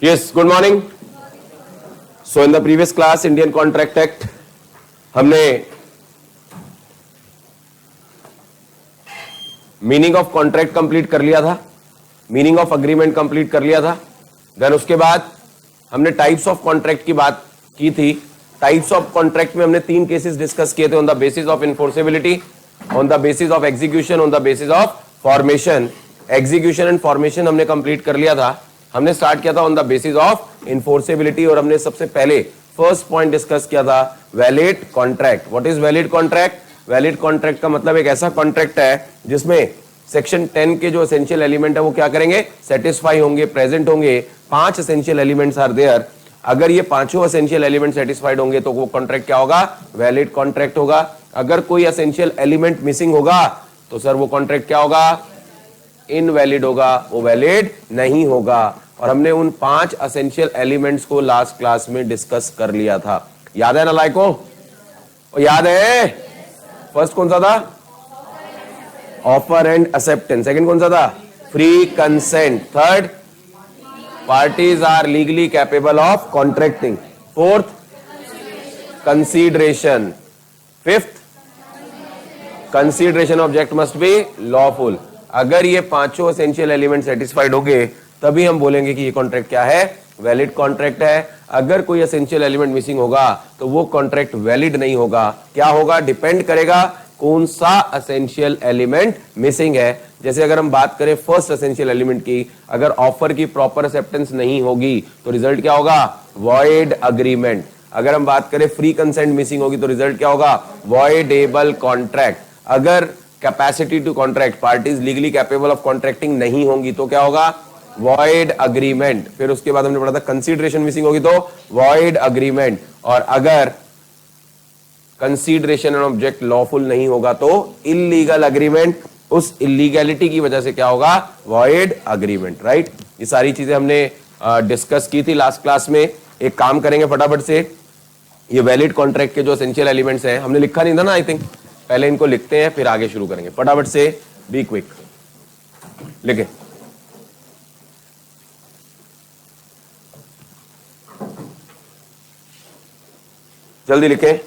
Yes, good morning. So in the previous class, Indian Contract Act, हमने meaning of contract complete कर लिया था, meaning of agreement complete कर लिया था। देन उसके बाद हमने टाइप्स ऑफ कॉन्ट्रैक्ट की बात की थी। टाइप्स ऑफ कॉन्ट्रैक्ट में हमने 3 केसेस डिस्कस किए थे, on the basis of enforceability, on the basis of execution, on the basis of formation. Execution and formation हमने कंप्लीट कर लिया था। हमने स्टार्ट किया था on the basis of enforceability और हमने सबसे पहले फर्स्ट पॉइंट डिस्कस किया था valid contract. What is valid contract? Valid contract का मतलब एक ऐसा कॉन्ट्रैक्ट है जिसमें सेक्शन 10 के जो एसेंशियल एलिमेंट है वो क्या करेंगे, सेटिस्फाई होंगे, प्रेजेंट होंगे। 5 एसेंशियल एलिमेंट्स आर देयर। अगर ये पांचों एसेंशियल एलिमेंट सेटिस्फाइड होंगे तो वो कॉन्ट्रैक्ट क्या होगा, वैलिड कॉन्ट्रैक्ट होगा। अगर कोई एसेंशियल एलिमेंट मिसिंग होगा तो सर वो कॉन्ट्रैक्ट क्या होगा, इनवैलिड होगा, वो वैलिड नहीं होगा। और हमने उन 5 एसेंशियल एलिमेंट्स को लास्ट क्लास में डिस्कस कर लिया था। याद है ना लाइको? याद है? फर्स्ट कौन सा था? Offer and acceptance. सेकंड कौन सा था? Free consent. Third, parties are legally capable of contracting. Fourth, consideration. Fifth, consideration object must be lawful. अगर ये पांचों एसेंशियल एलिमेंट सेटिस्फाइड हो गए तभी हम बोलेंगे कि ये कॉन्ट्रैक्ट क्या है, वैलिड कॉन्ट्रैक्ट है। अगर कोई एसेंशियल एलिमेंट मिसिंग होगा तो वो कॉन्ट्रैक्ट वैलिड नहीं होगा। क्या होगा, डिपेंड करेगा कौन सा एसेंशियल एलिमेंट मिसिंग है। जैसे अगर हम बात करें फर्स्ट एसेंशियल एलिमेंट की, अगर ऑफर की प्रॉपर एक्सेप्टेंस नहीं होगी तो रिजल्ट क्या होगा, वॉइड अग्रीमेंट। अगर हम बात करें फ्री कंसेंट मिसिंग होगी तो रिजल्ट क्या होगा, वॉइडेबल कॉन्ट्रैक्ट। अगर capacity to contract, parties legally capable of contracting नहीं होंगी तो क्या होगा, वॉइड अग्रीमेंट। फिर उसके बाद हमने पढ़ा था कंसीडरेशन मिसिंग होगी तो वॉइड अग्रीमेंट। और अगर कंसीडरेशन एंड ऑब्जेक्ट लॉफुल नहीं होगा तो इलीगल अग्रीमेंट। उस इलीगैलिटी की वजह से क्या होगा, वॉइड अग्रीमेंट। राइट, ये सारी चीजें हमने डिस्कस की थी लास्ट क्लास में। एक काम करेंगे फटाफट से, ये वैलिड कॉन्ट्रैक्ट के जो एसेंशियल एलिमेंट्स हैं, हमने लिखा नहीं था ना, आई थिंक पहले इनको लिखते हैं फिर आगे शुरू करेंगे। फटाफट से, बी क्विक, लिखे। जल्दी लिखें।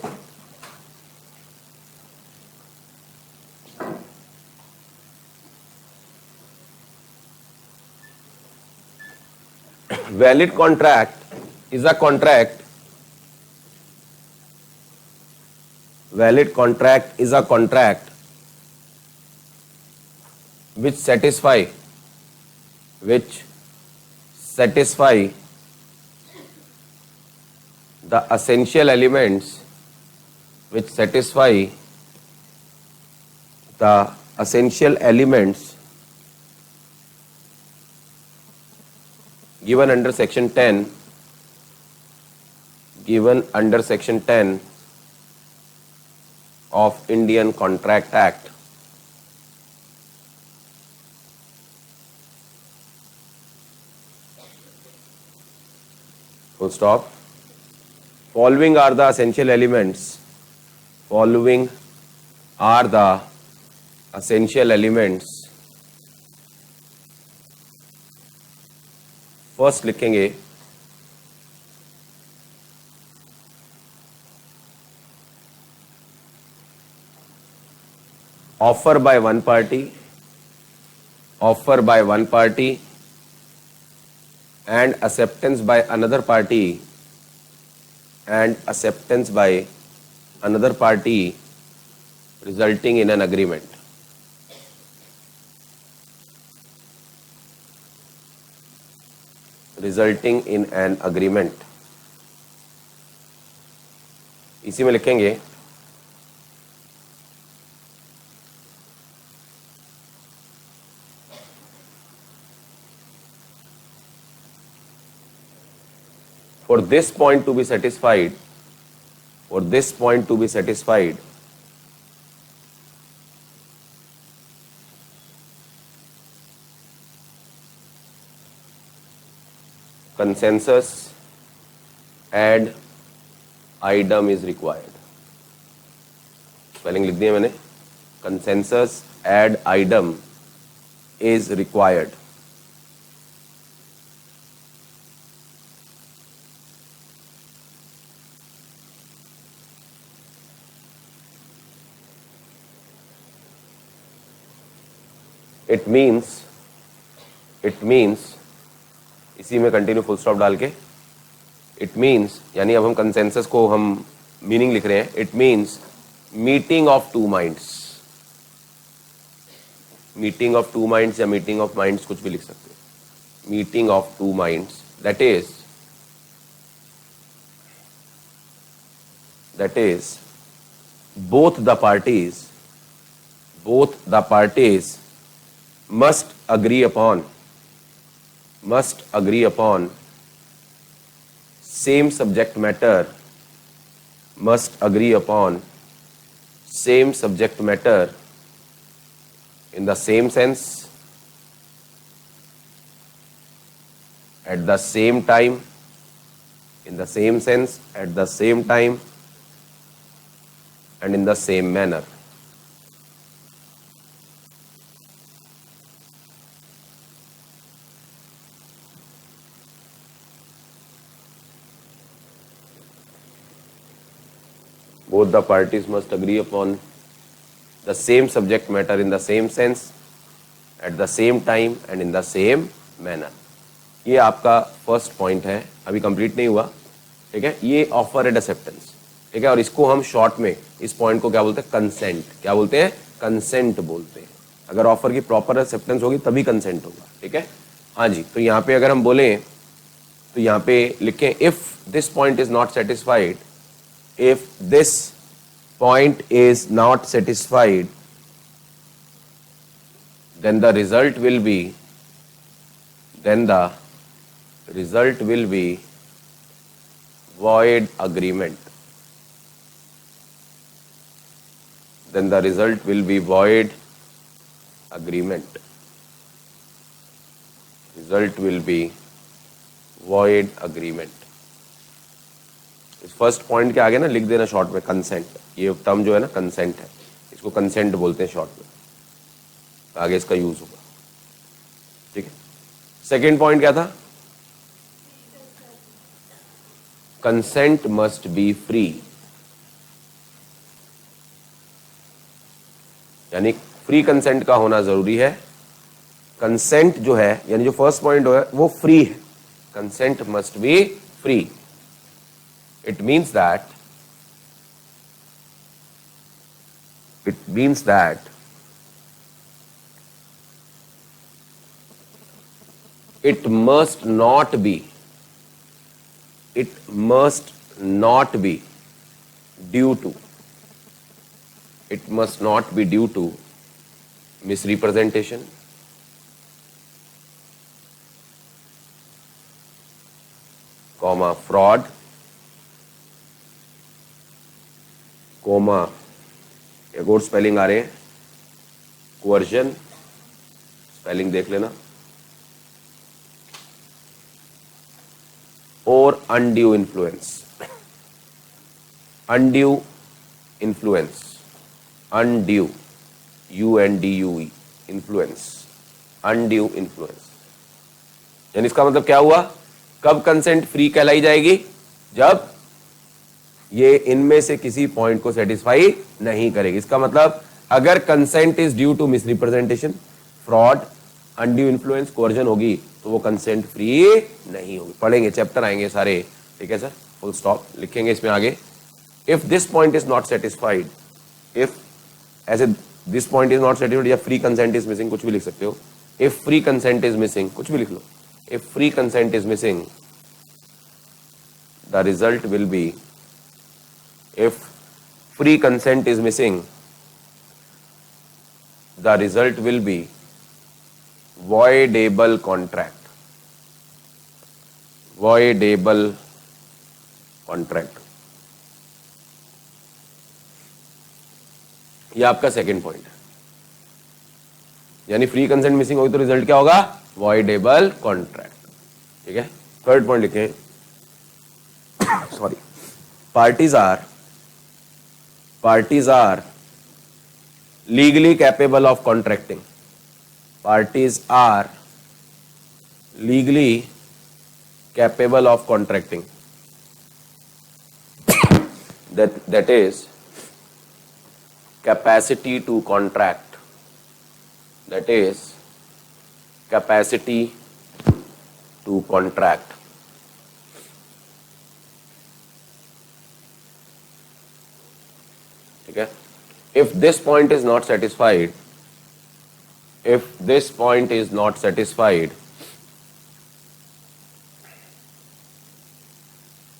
Valid contract is a contract. Valid contract is a contract which satisfy the essential elements, which satisfy the essential elements given under section 10 of Indian Contract Act. Full stop. Following are the essential elements. Following are the essential elements. First लिखेंगे offer by one party, offer by one party and acceptance by another party, and acceptance by another party resulting in an agreement. Resulting in an agreement. इसी में लिखेंगे for this point to be satisfied, for this point to be satisfied, consensus ad idem is required. Spelling लिख दिया मैंने, consensus ad idem is required. It means इसी में continue full stop डाल के, इट मीन्स यानी अब हम कंसेंसस को हम मीनिंग लिख रहे हैं, it means meeting of two minds, meeting of two minds या मीटिंग ऑफ माइंड्स कुछ भी लिख सकते हो, meeting of two minds, that is both the parties must agree upon same subject matter, in the same sense, at the same time, and in the same manner. Both the parties must agree upon the same subject matter in the same sense, at the same time and in the same manner. ये आपका first point है, अभी complete नहीं हुआ, ठीक है। ये offer and acceptance, ठीक है, और इसको हम शॉर्ट में इस पॉइंट को क्या बोलते हैं, कंसेंट। क्या बोलते हैं, कंसेंट बोलते हैं। अगर ऑफर की प्रॉपर एक्सेप्टेंस होगी तभी कंसेंट होगा, ठीक है। हाँ जी, तो यहाँ पे अगर हम बोलें तो यहाँ पे लिखें if this point is not satisfied, if this point is not satisfied, then the result will be void agreement. Then the result will be void agreement. Result will be void agreement. इस first point के आगे ना लिख देना short में consent, ये term जो है ना कंसेंट है, इसको कंसेंट बोलते हैं शॉर्ट में, आगे इसका यूज होगा, ठीक है। सेकेंड पॉइंट क्या था, कंसेंट मस्ट बी फ्री, यानी फ्री कंसेंट का होना जरूरी है। कंसेंट जो है यानी जो फर्स्ट पॉइंट है वो फ्री है, consent must be free. It means that it must not be due to misrepresentation, fraud, एक और स्पेलिंग आ रहे हैं, कोअर्जन, स्पेलिंग देख लेना, और undue influence, undue, influence, undue influence. यानी इसका मतलब क्या हुआ, कब कंसेंट फ्री कहलाई जाएगी, जब ये इनमें से किसी पॉइंट को सेटिस्फाई नहीं करेगी। इसका मतलब अगर consent is due to misrepresentation, fraud, undue influence, coercion होगी तो वो कंसेंट फ्री नहीं होगी। पढ़ेंगे, चैप्टर आएंगे सारे, ठीक है सर, फुल स्टॉप लिखेंगे इसमें आगे। If this point is not satisfied, if ऐसे this point is not satisfied या फ्री कंसेंट इज मिसिंग, कुछ भी लिख सकते हो। If free consent is missing, कुछ भी लिख लो, if free consent is missing, the result will be, if free consent is missing, the result will be voidable contract. ये आपका सेकेंड पॉइंट है, यानी फ्री कंसेंट मिसिंग होगी तो रिजल्ट क्या होगा, voidable contract, ठीक है। थर्ड पॉइंट लिखें, sorry, parties are legally capable of contracting. Parties are legally capable of contracting. That is capacity to contract. That is capacity to contract. ठीक है, if this point is not satisfied, if this point is not satisfied,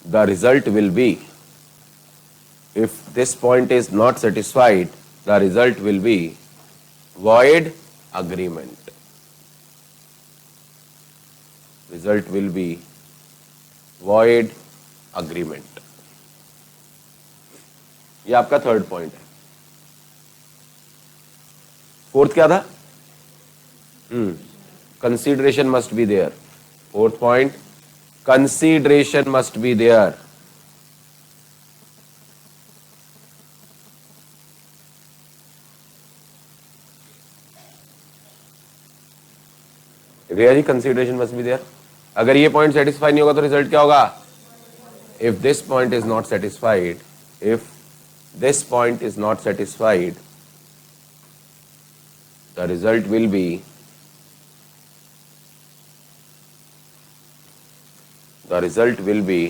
the result will be, if this point is not satisfied, the result will be void agreement. Result will be void agreement. ये आपका third point है। Fourth क्या था? Consideration must be there. Fourth point, consideration must be there. Riya ji, consideration must be there. अगर ये point satisfy नहीं होगा तो रिजल्ट क्या होगा? If this point is not satisfied, if this point is not satisfied, the result will be, the result will be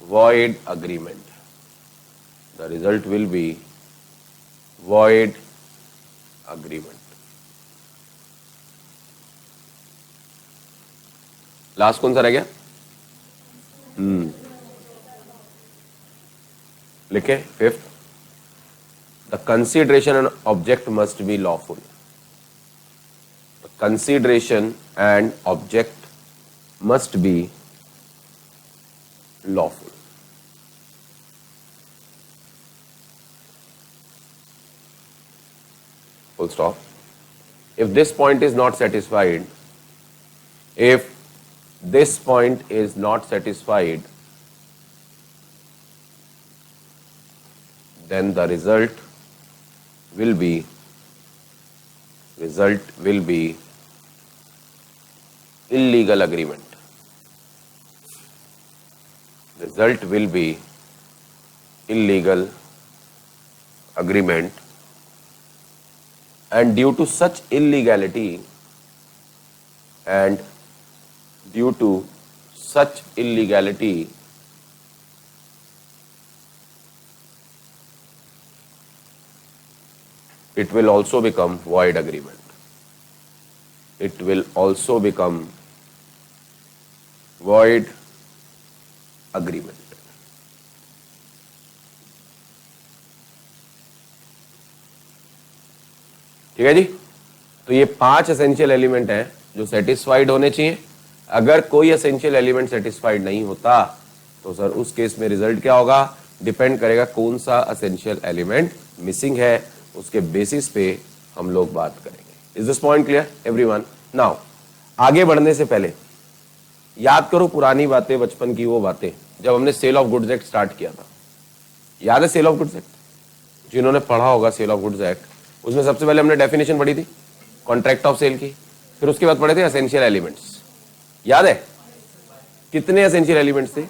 void agreement. The result will be void agreement. Last कौन सा रह गया? लिखे fifth, the consideration and object must be lawful. Consideration and object must be lawful. Full stop. If this point is not satisfied, if this point is not satisfied, then the result will be illegal agreement. Result will be illegal agreement, and due to such illegality, it will also become void agreement. It will also become void agreement. ठीक है जी, तो ये 5 essential element हैं जो satisfied होने चाहिए. अगर कोई एसेंशियल एलिमेंट सेटिस्फाइड नहीं होता तो सर उस केस में रिजल्ट क्या होगा? डिपेंड करेगा कौन सा एसेंशियल एलिमेंट मिसिंग है, उसके बेसिस पे हम लोग बात करेंगे. Is this point clear everyone? Now आगे बढ़ने से पहले याद करो पुरानी बातें, बचपन की वो बातें जब हमने sale of goods act start किया था. याद है सेल ऑफ गुड्स एक्ट? जिन्होंने पढ़ा होगा सेल ऑफ गुड्स एक्ट, उसमें सबसे पहले हमने डेफिनेशन पढ़ी थी कॉन्ट्रैक्ट ऑफ सेल की, फिर उसके बाद पढ़े थे एसेंशियल एलिमेंट्स. याद है कितने एसेंशियल एलिमेंट्स थे?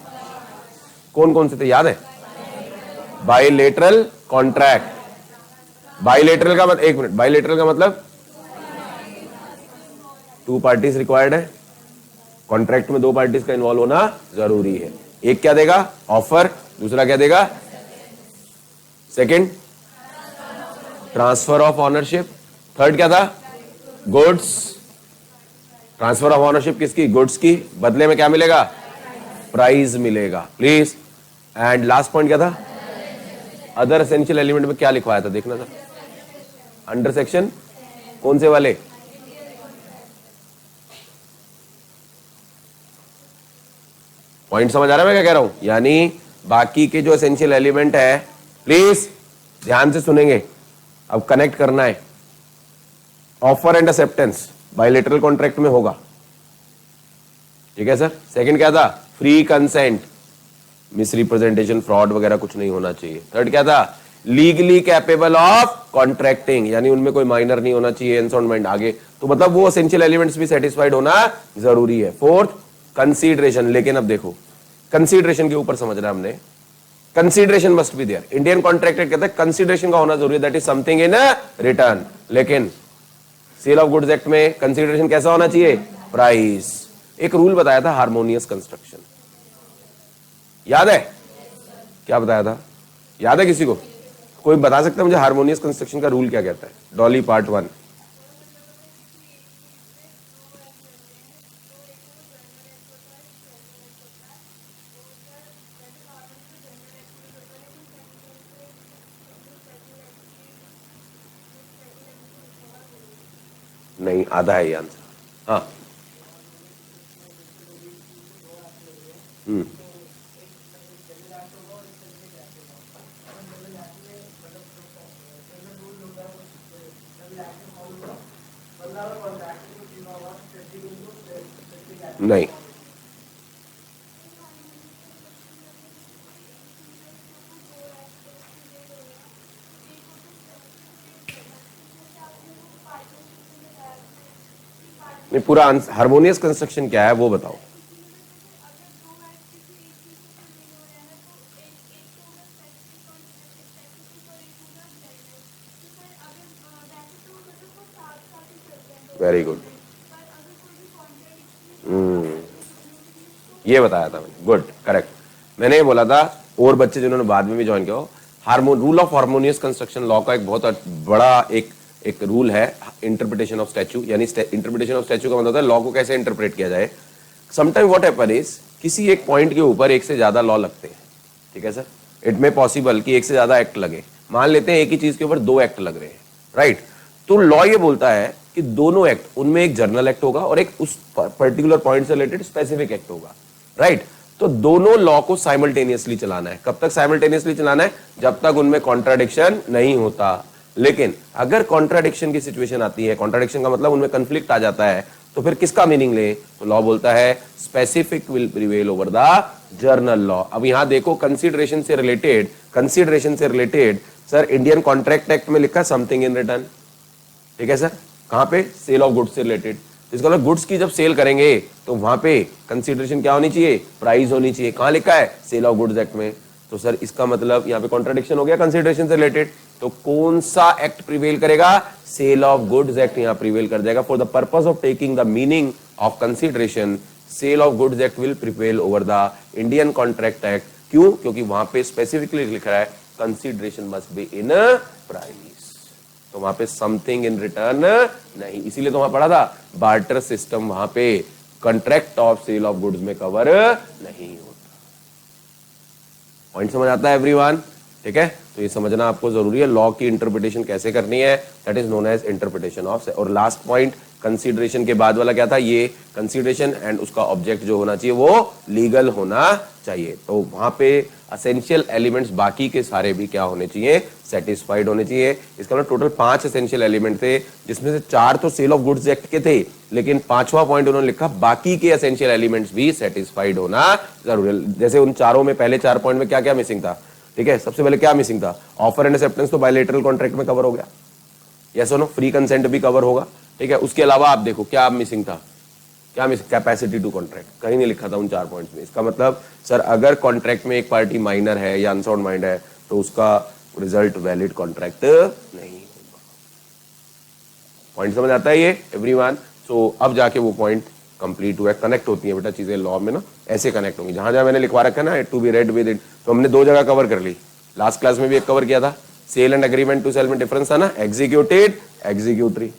कौन कौन से थे याद है? Bilateral contract. बाइलेटरल का मतलब, एक मिनट, बाइलेटरल का मतलब 2 पार्टीज रिक्वायर्ड है. कॉन्ट्रैक्ट में 2 पार्टीज का इन्वॉल्व होना जरूरी है. एक क्या देगा? ऑफर. दूसरा क्या देगा? Second transfer of ownership. Third क्या था? गुड्स. ट्रांसफर ऑफ ऑनरशिप किसकी? गुड्स की. बदले में क्या मिलेगा? प्राइस मिलेगा. प्लीज. एंड लास्ट पॉइंट क्या था? अदर एसेंशियल एलिमेंट में क्या लिखवाया था देखना था. अंडर सेक्शन कौन से वाले? पॉइंट समझ आ रहा है मैं क्या कह रहा हूं? यानी बाकी के जो एसेंशियल एलिमेंट है, प्लीज ध्यान से सुनेंगे, अब कनेक्ट करना है. Offer and acceptance bilateral contract में होगा. ठीक है सर. सेकंड क्या था? फ्री कंसेंट, मिसरिप्रेजेंटेशन, फ्रॉड वगैरह कुछ नहीं होना चाहिए. थर्ड क्या था? लीगली कैपेबल ऑफ कॉन्ट्रैक्टिंग, यानी उनमें कोई माइनर नहीं होना चाहिए. एनसाउंडमेंट आगे तो मतलब वो एसेंशियल एलिमेंट्स भी सेटिस्फाइड होना जरूरी है. Fourth consideration. लेकिन अब देखो कंसीडरेशन के ऊपर समझना हमने. Consideration must be there. Indian contract कहता है कंसीडरेशन का होना जरूरी है, that is something in return. लेकिन सेल ऑफ गुड्स एक्ट में कंसीडरेशन कैसा होना चाहिए? प्राइस। एक रूल बताया था हार्मोनियस कंस्ट्रक्शन, याद है? क्या बताया था, याद है किसी को? कोई बता सकता है मुझे हार्मोनियस कंस्ट्रक्शन का रूल क्या कहता है? डॉली पार्ट 1। नहीं, आधा है ये आंसर। हाँ, नहीं, नहीं, पूरा हार्मोनियस कंस्ट्रक्शन क्या है वो बताओ। वेरी गुड, ये बताया था मैंने, गुड, करेक्ट। मैंने ये बोला था, और बच्चे जिन्होंने बाद में भी ज्वाइन किया हो, rule of harmonious construction law का एक बहुत बड़ा एक रूल है इंटरप्रिटेशन ऑफ स्टैच्यू, यानी इंटरप्रिटेशन ऑफ स्टैच्यू का मतलब होता है लॉ को कैसे इंटरप्रेट किया जाए। समटाइम व्हाट हैपन इज, किसी एक पॉइंट के ऊपर एक से ज्यादा लॉ लगते हैं, ठीक है सर? इट में पॉसिबल कि एक से ज्यादा एक्ट लगे। मान लेते हैं एक ही चीज के ऊपर 2 एक्ट लग रहे हैं, राइट? तो लॉ ये बोलता है कि दोनों एक्ट, उनमें एक जर्नल एक्ट होगा और एक उस पर्टिकुलर पॉइंट से रिलेटेड स्पेसिफिक एक्ट होगा, राइट? तो दोनों लॉ को साइमल्टेनियसली चलाना है। कब तक साइमल्टेनियसली चलाना है? जब तक उनमें कॉन्ट्राडिक्शन नहीं होता। लेकिन अगर कॉन्ट्राडिक्शन की सिचुएशन आती है, कॉन्ट्राडिक्शन का मतलब उनमें कंफ्लिक्ट आ जाता है, तो फिर किसका मीनिंग ले? तो लॉ बोलता है specific will prevail over the journal law. अब यहां देखो, कंसीडरेशन से related sir Indian contract act में लिखा समथिंग इन रिटर्न, ठीक है सर? कहां पे? सेल ऑफ गुड्स से रिलेटेड। इसका मतलब गुड्स की जब सेल करेंगे तो वहां पे कंसीडरेशन क्या होनी चाहिए? प्राइस होनी चाहिए। कहां लिखा है? सेल ऑफ गुड्स एक्ट में। तो सर इसका मतलब यहां पे कॉन्ट्राडिक्शन हो गया कंसीडरेशन से रिलेटेड। तो कौन सा एक्ट प्रिवेल करेगा? सेल ऑफ गुड्स एक्ट यहां प्रिवेल कर जाएगा। For the purpose of taking the meaning of consideration, sale of goods act will prevail over the Indian contract act. क्यों? क्योंकि वहां पे स्पेसिफिकली लिख रहा है consideration must be in price, तो वहां पे समथिंग इन रिटर्न नहीं। इसीलिए तो वहां पढ़ा था बार्टर सिस्टम वहां पे contract of sale of goods में कवर नहीं होता। पॉइंट समझ आता है एवरीवन? ठीक है, तो ये समझना आपको जरूरी है, लॉ की इंटरप्रिटेशन कैसे करनी है, that is known as interpretation of. और लास्ट पॉइंट कंसीडरेशन के बाद वाला क्या था? ये कंसीडरेशन एंड उसका ऑब्जेक्ट जो होना चाहिए वो लीगल होना चाहिए। तो वहां पे असेंशियल एलिमेंट्स बाकी के सारे भी क्या होने चाहिए? सेटिस्फाइड होने चाहिए। इसका मतलब टोटल 5 एसेंशियल एलिमेंट थे, जिसमें से 4 तो सेल ऑफ गुड्स एक्ट के थे, लेकिन 5वां पॉइंट उन्होंने लिखा बाकी के एसेंशियल एलिमेंट्स भी सेटिस्फाइड होना जरूरी है। जैसे उन चारों में पहले 4 पॉइंट में क्या क्या मिसिंग था? ठीक है, सबसे पहले क्या मिसिंग था? ऑफर एंड एक्सेप्टेंस तो बायलैटरल कॉन्ट्रैक्ट में कवर हो गया, यस और नो? फ्री कंसेंट भी कवर होगा, ठीक है। उसके अलावा आप देखो क्या मिसिंग था, क्या मिसिंग? कैपेसिटी टू कॉन्ट्रैक्ट, कहीं नहीं लिखा था उन 4 पॉइंट्स में। इसका मतलब सर अगर कॉन्ट्रैक्ट में एक पार्टी माइनर है या अनसाउंड माइंड है तो उसका रिजल्ट वैलिड कॉन्ट्रैक्ट नहीं होगा। पॉइंट समझ आता है ये एवरीवन? सो अब जाके वो पॉइंट कंप्लीट हुआ। कनेक्ट होती है बेटा चीजें लॉ में ना, ऐसे कनेक्ट होंगी। जहां जहां मैंने लिखवा रखा है ना to be read with it, तो हमने 2 जगह कवर कर ली। लास्ट क्लास में भी एक कवर किया था, sale and agreement to sale में डिफरेंस था ना, एग्जीक्यूटेड एग्जीक्यूटरी,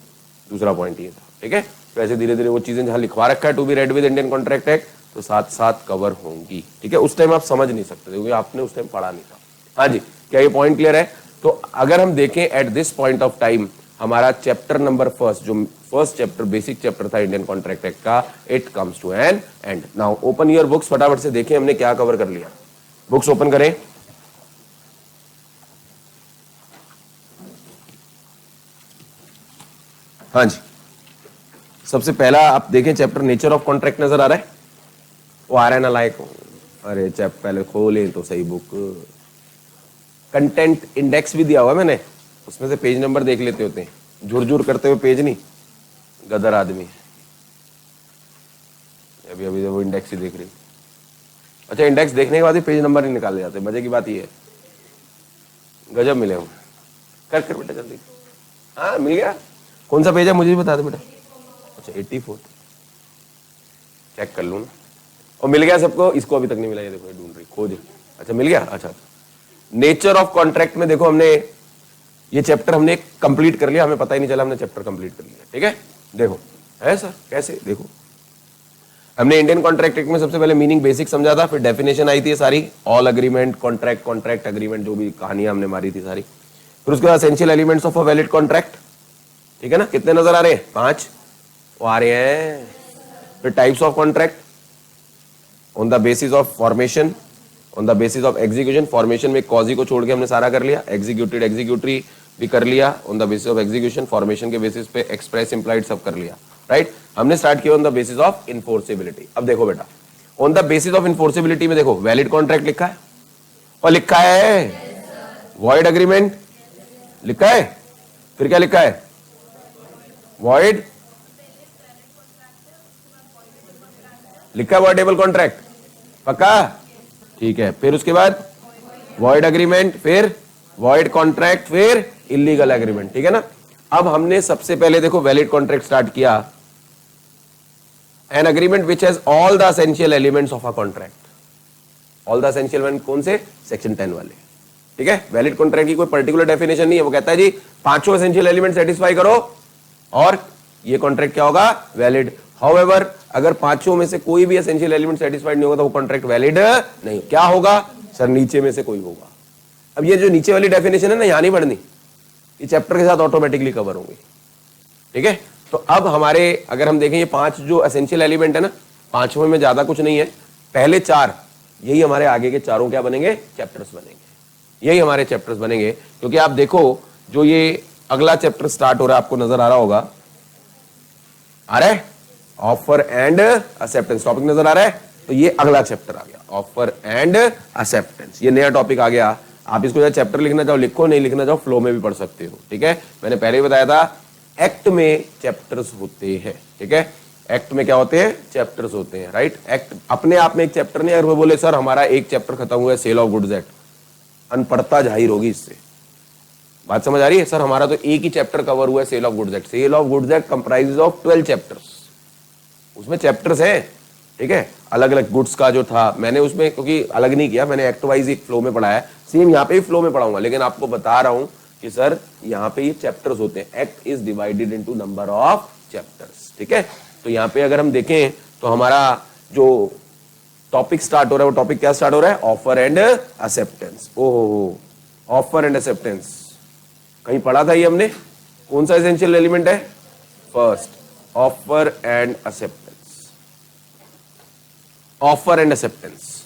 दूसरा पॉइंट ये था, ठीक है। तो ऐसे धीरे धीरे वो चीजें जहां लिखवा रखा है to be read with Indian contract act, तो साथ साथ कवर होंगी, ठीक है। उस टाइम आप समझ नहीं सकते क्योंकि आपने उस टाइम पढ़ा नहीं था। हाँ जी, क्या ये पॉइंट क्लियर है? तो अगर हम देखें at this point of time, हमारा चैप्टर नंबर फर्स्ट, जो फर्स्ट चैप्टर बेसिक चैप्टर था इंडियन कॉन्ट्रैक्ट एक्ट का, it comes to an end. Now open your books, फटाफट से देखें हमने क्या कवर कर लिया। बुक्स ओपन करें। हाँ जी, सबसे पहला आप देखें चैप्टर नेचर ऑफ कॉन्ट्रैक्ट नजर आ रहा है? वो आ रहा है ना लाइक? अरे चैप्टर पहले खोले तो सही बुक। कंटेंट इंडेक्स भी दिया हुआ है मैंने, उसमें से पेज नंबर देख लेते होते हैं। झुरझुर करते हुए पेज नहीं, गदर आदमी। अभी अभी वो इंडेक्स ही देख रही। अच्छा, इंडेक्स देखने के बाद ही पेज नंबर ही निकाले जाते। मजे की बात ये है, गजब मिले हूँ। कर कर बेटा जल्दी। हाँ मिल गया। कौन सा पेज है मुझे भी बता दो बेटा। अच्छा 84 चेक कर लूँ। और मिल गया सबको? इसको अभी तक नहीं मिला, ये देखो ढूंढ रही खोज। अच्छा मिल गया। अच्छा नेचर ऑफ कॉन्ट्रैक्ट में देखो हमने ये चैप्टर हमने कंप्लीट कर लिया, हमें पता ही नहीं चला हमने चैप्टर कंप्लीट कर लिया। ठीक है देखो है सर कैसे, देखो हमने इंडियन कॉन्ट्रैक्ट एक्ट में सबसे पहले मीनिंग बेसिक समझा था, फिर डेफिनेशन आई थी सारी, all agreement, contract, contract agreement, जो भी कहानियां हमने मारी थी सारी। फिर उसके बाद essential elements of a valid contract. ठीक है ना, कितने नजर आ रहे हैं? 5 वो आ रहे हैं। फिर types of contract, on the basis of formation, on the basis of execution. Formation में कॉजी को छोड़ के हमने सारा कर लिया, एग्जीक्यूटेड एग्जीक्यूटरी भी कर लिया, on the basis of execution, formation के बेसिस पे एक्सप्रेस इंप्लाइड सब कर लिया। राइट हमने स्टार्ट किया ऑन द बेसिस ऑफ इनफोर्सेबिलिटी। अब देखो बेटा ऑन द बेसिस ऑफ इनफोर्सेबिलिटी में देखो वैलिड कॉन्ट्रैक्ट लिखा है और लिखा है वॉइड अग्रीमेंट लिखा है, फिर क्या लिखा है? वॉइड लिखा है, वॉइडेबल कॉन्ट्रैक्ट पक्का? ठीक है, फिर उसके बाद वॉइड अग्रीमेंट, फिर वॉइड कॉन्ट्रैक्ट, फिर इलीगल एग्रीमेंट। ठीक है ना। अब हमने सबसे पहले देखो वैलिड कॉन्ट्रैक्ट स्टार्ट किया, an agreement which has all the essential elements of a contract. All the essential element कौन से? सेक्शन 10 वाले। ठीक है, वैलिड कॉन्ट्रैक्ट की कोई पर्टिकुलर डेफिनेशन नहीं है, वो कहता है जी 5 एसेंशियल एलिमेंट सेटिस्फाई करो और ये कॉन्ट्रैक्ट क्या होगा? वैलिड। हाउएवर अगर 5 में से कोई भी एसेंशियल एलिमेंट सेटिस्फाइड नहीं होगा तो वो कॉन्ट्रैक्ट वैलिड नहीं। क्या होगा सर? नीचे में से कोई होगा। अब ये जो नीचे वाली डेफिनेशन है ना, यहां नहीं पढ़नी, ये चैप्टर के साथ ऑटोमेटिकली कवर होंगे। ठीक है, तो अब हमारे अगर हम देखें ये 5 जो एसेंशियल एलिमेंट है ना, 5वें में ज्यादा कुछ नहीं है, पहले 4 यही हमारे आगे के चारों क्या बनेंगे? चैप्टर्स बनेंगे, यही हमारे चैप्टर्स बनेंगे। क्योंकि आप देखो जो ये अगला चैप्टर स्टार्ट हो रहा है, आपको नजर आ रहा होगा, आ रहा है? ऑफर एंड एक्सेप्टेंस टॉपिक नजर आ रहा है, तो ये अगला चैप्टर आ गया, ऑफर एंड एक्सेप्टेंस। ये नया टॉपिक आ गया। आप इसको चैप्टर लिखना चाहो लिखो, नहीं लिखना चाहो फ्लो में भी पढ़ सकते हो। ठीक है, मैंने पहले ही बताया था एक्ट में चैप्टर्स होते हैं। ठीक है, एक्ट में क्या होते हैं? चैप्टर्स होते हैं। राइट, एक्ट अपने आप में एक चैप्टर नहीं। अगर वो बोले सर हमारा एक चैप्टर खत्म हुआ है सेल ऑफ गुड्स एक्ट, अनपढ़ता जाहिर होगी इससे। बात समझ आ रही है? सर हमारा तो एक ही चैप्टर कवर हुआ है sale of goods act. Sale of goods act comprises of 12 chapters, उसमें चैप्टर्स हैं। ठीक है, अलग अलग गुड्स का जो था मैंने उसमें क्योंकि अलग नहीं किया, मैंने एक्ट वाइज एक फ्लो में पढ़ा है, सेम यहाँ पे भी फ्लो में पढ़ाऊंगा, लेकिन आपको बता रहा हूं कि सर यहाँ पे ये चैप्टर्स होते हैं। Act is divided into number of chapters. ठीक है, तो यहाँ पे अगर हम देखें तो हमारा जो टॉपिक स्टार्ट हो रहा है वो टॉपिक क्या स्टार्ट हो रहा है? Offer and acceptance. ओहो, ऑफर एंड एक्सेप्टेंस कहीं पढ़ा था ये हमने? कौन सा एसेंशियल एलिमेंट है? First, offer and acceptance. Offer and acceptance,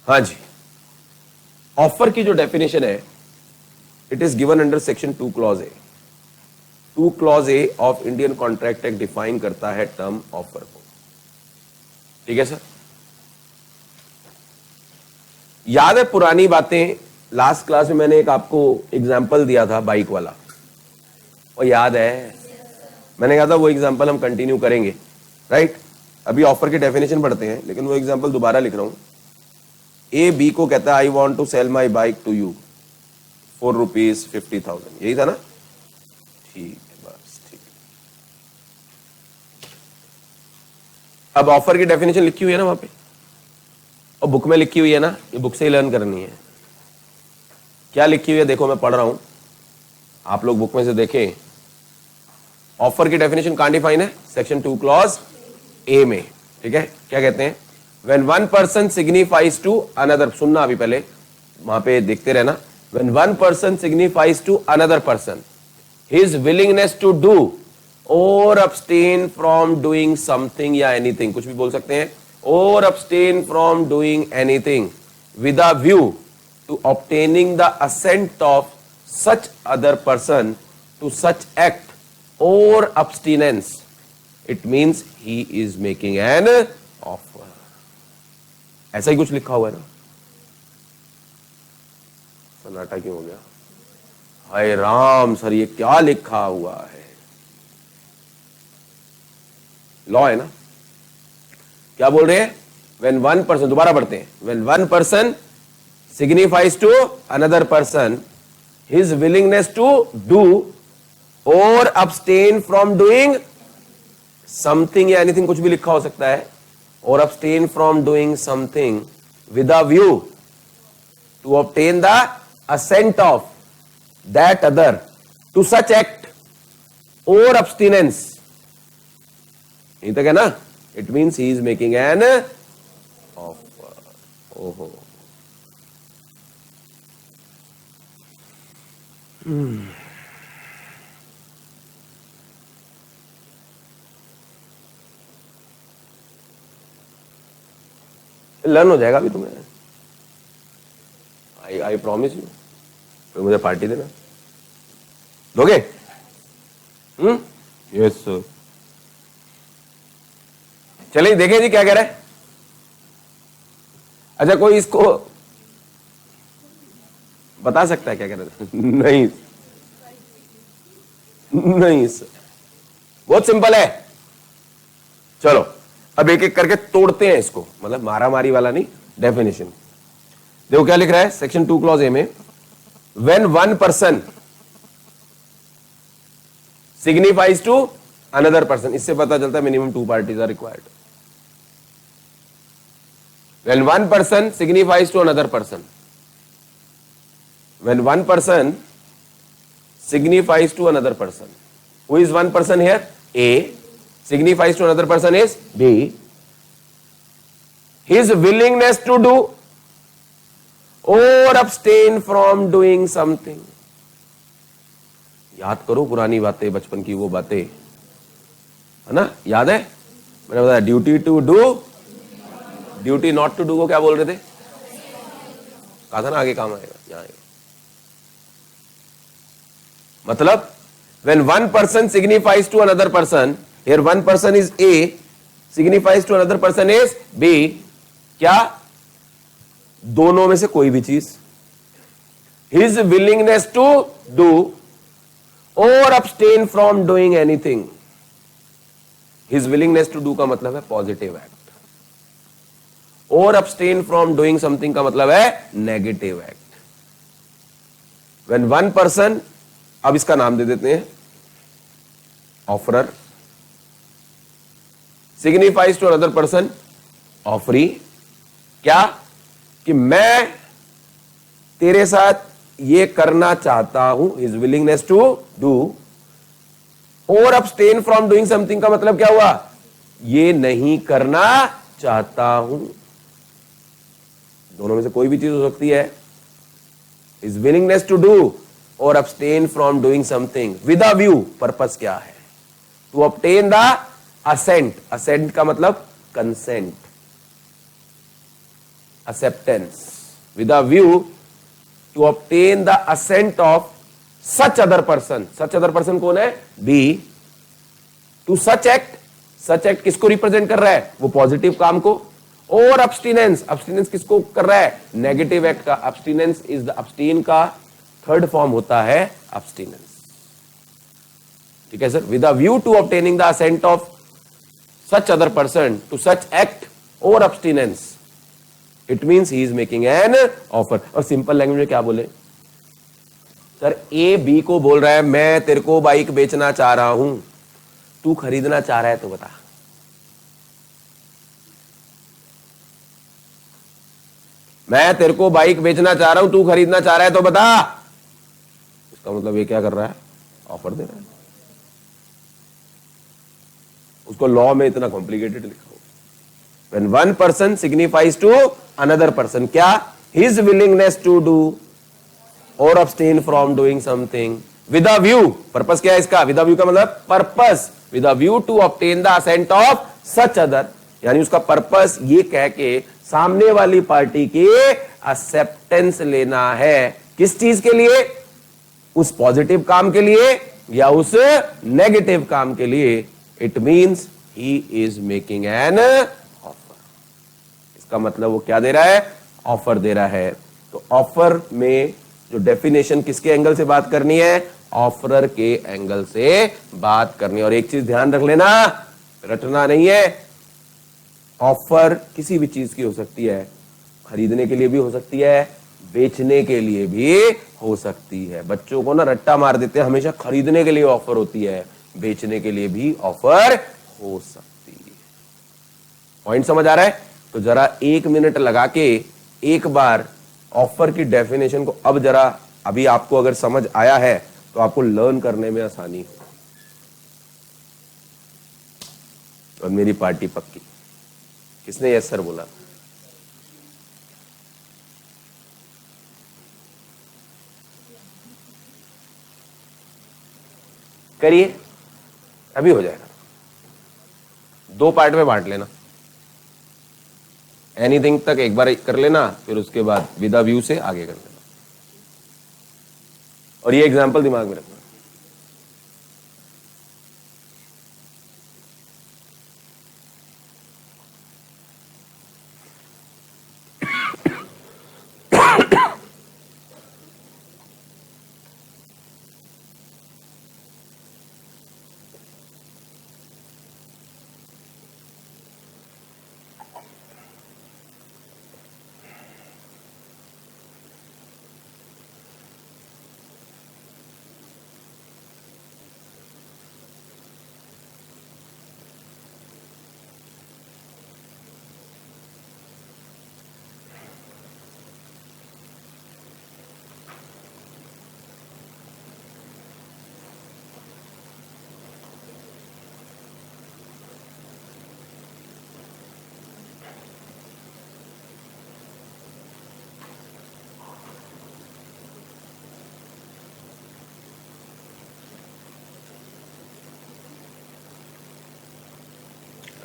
हाँ जी। ऑफर की जो डेफिनेशन है, it is given under section 2 clause A. 2 clause A of Indian contract act define करता है टर्म ऑफर को। ठीक है सर, याद है पुरानी बातें? लास्ट क्लास में मैंने एक आपको एग्जाम्पल दिया था बाइक वाला, और याद है मैंने कहा था वो एग्जाम्पल हम कंटिन्यू करेंगे। राइट, अभी ऑफर की डेफिनेशन पढ़ते हैं, लेकिन वो एग्जाम्पल दोबारा लिख रहा हूं। ए बी को कहता है I want to sell my bike to you for ₹50,000। यही था ना? ठीक है, बस ठीक। अब ऑफर की डेफिनेशन लिखी हुई है ना वहां पे, और बुक में लिखी हुई है ना, ये बुक से ही लर्न करनी है। क्या लिखी हुई है देखो, मैं पढ़ रहा हूं, आप लोग बुक में से देखें। ऑफर की डेफिनेशन कहां डिफाइन है? सेक्शन 2 क्लॉज ए में। ठीक है, क्या कहते हैं? When one person signifies to another, सुनना अभी पहले, वहां पे देखते रहना। When one person signifies to another person his willingness to do or abstain from doing something या anything, कुछ भी बोल सकते हैं, or abstain from doing anything with a view to obtaining the assent of such other person to such act or abstinence, it means he is making an offer। ऐसा ही कुछ लिखा हुआ है ना? सन्नाटा क्यों हो गया? हाय राम सर, ये क्या लिखा हुआ है? लॉ है ना? क्या बोल रहे हैं? When one person, दोबारा पढ़ते हैं। When one person signifies to another person his willingness to do और abstain from doing something या anything, कुछ भी लिखा हो सकता है, और abstain from doing something with a view to obtain the assent of that other to such act or abstinence. यही तक है ना? It means he is making an offer. ओहो, लर्न हो जाएगा अभी तुम्हें, आई प्रॉमिस यू। तो मुझे पार्टी देना, दोगे? Yes sir. चलिए देखें जी क्या कह रहा है। अच्छा, कोई इसको बता सकता है क्या कह रहा था? नहीं नहीं सर, बहुत सिंपल है। चलो अब एक एक करके तोड़ते हैं इसको, मतलब मारा मारी वाला नहीं, डेफिनेशन। देखो क्या लिख रहा है सेक्शन 2 क्लॉज ए में, when one person signifies to another person, इससे पता चलता है minimum 2 parties are required. When one person signifies to another person, when one person signifies to another person, who is one person here? A signifies to another person is B. His willingness to do or abstain from doing something. याद करो पुरानी बातें, बचपन की वो बातें, है ना? याद है मैंने बताया duty to do, duty not to do को क्या बोल रहे थे? कहा था ना आगे काम आएगा, यहां आएगा। मतलब when one person signifies to another person, here one person is A, signifies to another person is B, क्या? दोनों में से कोई भी चीज। His willingness to do or abstain from doing anything. His willingness to do का मतलब है पॉजिटिव एक्ट, और abstain from doing something का मतलब है negative act. When one person, अब इसका नाम दे देते हैं offeror, signifies to another person offeree, क्या? कि मैं तेरे साथ ये करना चाहता हूं, इज विलिंगनेस टू डू, और अब्सटेन फ्रॉम डूइंग समथिंग का मतलब क्या हुआ? ये नहीं करना चाहता हूं। दोनों में से कोई भी चीज हो सकती है। इज विलिंगनेस टू डू और abstain from doing something with a view, purpose क्या है? To obtain the assent, assent का मतलब consent, acceptance, with a view to obtain the assent of such other person. such other person कौन है? B. to such act, such act किसको represent कर रहा है? वो पॉजिटिव काम को। और abstinence, abstinence किसको कर रहा है? नेगेटिव एक्ट का। abstinence is the abstain का थर्ड फॉर्म होता है abstinence, ठीक है sir? With a view to obtaining the assent of such other person to such act और abstinence, it means he is making an offer. और simple language में क्या बोले सर? ए बी को बोल रहा है मैं तेरे को बाइक बेचना चाह रहा हूं, तू खरीदना चाह रहा है तो बता। मैं तेरे को बाइक बेचना चाह रहा हूं, तू खरीदना चाह रहा है तो बता। इसका मतलब ये क्या कर रहा है? ऑफर दे रहा है। उसको लॉ में इतना कॉम्प्लिकेटेड लिखा हो। When one person signifies to another person, क्या? His willingness to do or abstain from doing something with a view, purpose क्या है इसका? with a view का मतलब purpose, with a view to obtain the assent of such other, यानी उसका purpose ये कह के सामने वाली पार्टी के एक्सेप्टेंस लेना है। किस चीज के लिए? उस पॉजिटिव काम के लिए या उस नेगेटिव काम के लिए। It means he is making an offer. इसका मतलब वो क्या दे रहा है? ऑफर दे रहा है। तो ऑफर में जो डेफिनेशन किसके एंगल से बात करनी है? ऑफरर के एंगल से बात करनी है। और एक चीज ध्यान रख लेना, रटना नहीं है। ऑफर किसी भी चीज की हो सकती है, खरीदने के लिए भी हो सकती है, बेचने के लिए भी हो सकती है। बच्चों को ना रट्टा मार देते हैं, हमेशा खरीदने के लिए ऑफर होती है, बेचने के लिए भी ऑफर हो सकती है। पॉइंट समझ आ रहा है? तो जरा 1 मिनट लगा के एक बार ऑफर की डेफिनेशन को अब जरा, अभी आपको अगर समझ आया है तो आपको लर्न करने में आसानी हो और मेरी पार्टी पक्की। किसने यस सर बोला? करिए, अभी हो जाएगा। 2 पार्ट में बांट लेना, एनीथिंग तक एक बार कर लेना, फिर उसके बाद विदा व्यू से आगे कर लेना। और ये एग्जांपल दिमाग में रखना।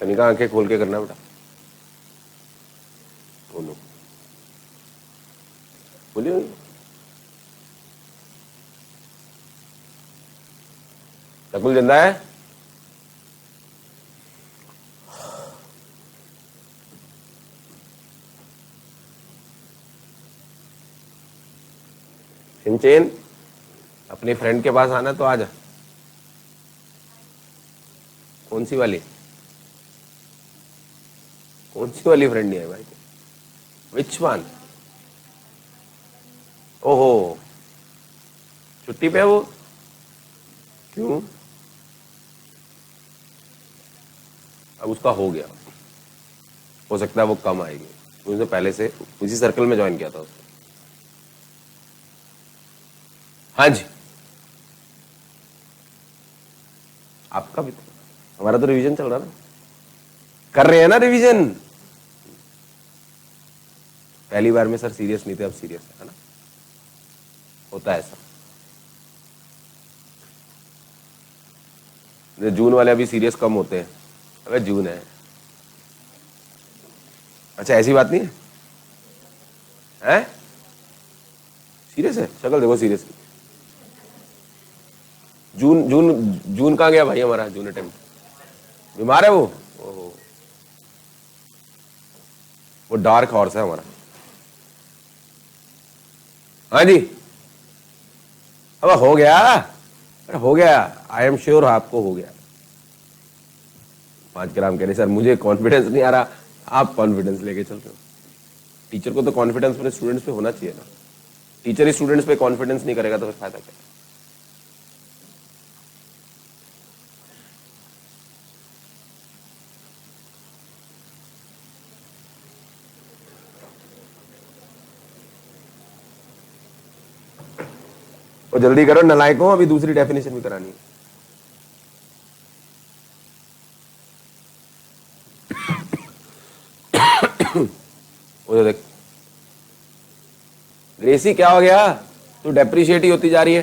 कनिका आंखें खोल के करना बेटा, दोनों बोलिए। नकुल जिंदा है? सिंचेन अपने फ्रेंड के पास आना तो आ जा। कौन सी वाली? कौन सी वाली फ्रेंड नहीं है भाई? Which one? ओहो, छुट्टी पे है वो? क्यों? अब उसका हो गया, हो सकता है वो कम आएगी। उसने पहले से उसी सर्कल में ज्वाइन किया था उसने। हाँ जी, आपका भी तो, हमारा तो रिवीजन चल रहा ना, कर रहे हैं ना रिवीजन। पहली बार में सर सीरियस नहीं थे, अब सीरियस है ना, होता है ऐसा। जून वाले अभी सीरियस कम होते हैं, अबे जून है। अच्छा ऐसी बात नहीं है, हैं? सीरियस है, शक्ल देखो सीरियस की। जून जून जून कहाँ गया भाई हमारा? जून अटेम्प्ट बीमार है वो। ओहो, वो डार्क हॉर्स है हमारा। हाँ जी, अब हो गया, अरे हो गया, आई एम श्योर आपको हो गया। 5 ग्राम कह रहे सर मुझे कॉन्फिडेंस नहीं आ रहा। आप कॉन्फिडेंस लेके चल रहे हो। टीचर को तो कॉन्फिडेंस अपने स्टूडेंट्स पे होना चाहिए ना। टीचर ही स्टूडेंट्स पे कॉन्फिडेंस नहीं करेगा तो फिर फायदा क्या? और जल्दी करो नलायकों, अभी दूसरी डेफिनेशन भी करानी है। वो देख ग्रेसी, क्या हो गया? तू डेप्रिशिएट ही होती जा रही है।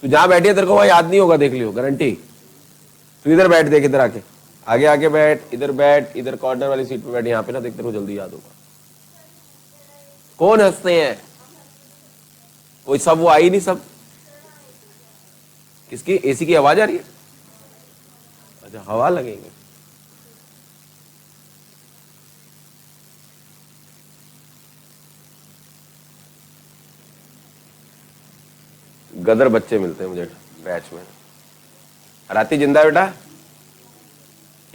तू जहां बैठी है तेरे को वहां याद नहीं होगा, देख लियो, गारंटी। तू इधर बैठ, देख इधर आके, आगे आके बैठ, इधर बैठ, इधर कॉर्नर वाली सीट पे बैठ, यहाँ पे ना देख, तेरे को जल्दी याद होगा। कौन हंसते हैं? कोई सब वो आई नहीं सब। किसकी? एसी की आवाज आ रही है? अच्छा हवा लगेंगे। गदर बच्चे मिलते हैं मुझे बैच में। राती जिंदा है बेटा?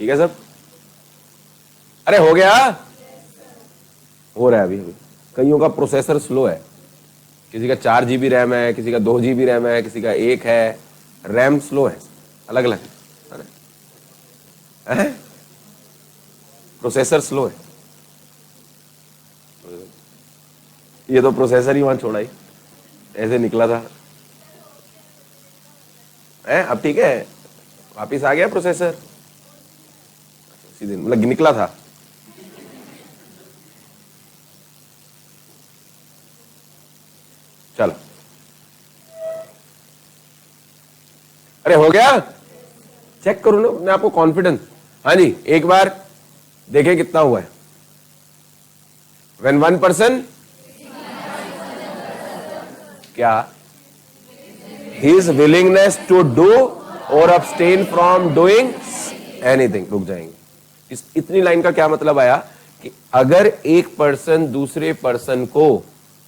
ठीक है सब? अरे हो गया, हो रहा है अभी अभी। कईयों का प्रोसेसर स्लो है, किसी का 4 GB रैम है, किसी का 2 GB रैम है, किसी का 1 है, रैम स्लो है, अलग अलग है, प्रोसेसर स्लो है। ये तो प्रोसेसर ही वहां छोड़ा ही, ऐसे निकला था अब ठीक है, वापिस आ गया प्रोसेसर, सीधे मतलब निकला था। चलो, अरे हो गया, चेक करो ना मैं आपको कॉन्फिडेंस। हाँ जी, एक बार देखें कितना हुआ है। When one person, क्या his willingness to do or abstain from doing anything, रुक जाएंगे। इस इतनी लाइन का क्या मतलब आया कि अगर एक पर्सन दूसरे पर्सन को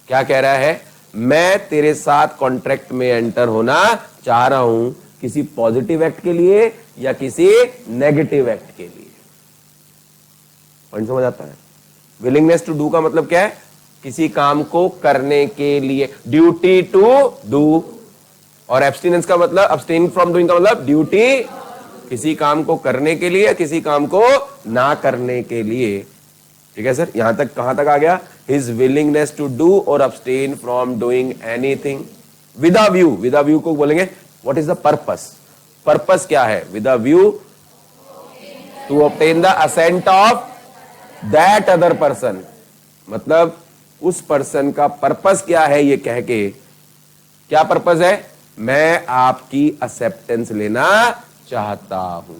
क्या कह रहा है, मैं तेरे साथ कॉन्ट्रैक्ट में एंटर होना चाह रहा हूं, किसी पॉजिटिव एक्ट के लिए या किसी नेगेटिव एक्ट के लिए। पॉइंट समझ आता है? विलिंगनेस टू डू का मतलब क्या है, किसी काम को करने के लिए, ड्यूटी टू डू। और एब्सटिनेंस का मतलब, अब्सटेन फ्रॉम डूइंग का मतलब ड्यूटी, किसी काम को करने के लिए, किसी काम को ना करने के लिए। ठीक है सर, यहां तक कहां तक आ गया? हिज विलिंगनेस टू डू और abstain from doing anything with a view. With a view को बोलेंगे what is the purpose. Purpose क्या है? With a view to obtain the assent of that other person. मतलब उस पर्सन का purpose क्या है, ये कह के, क्या पर्पस है? मैं आपकी एक्सेप्टेंस लेना चाहता हूं।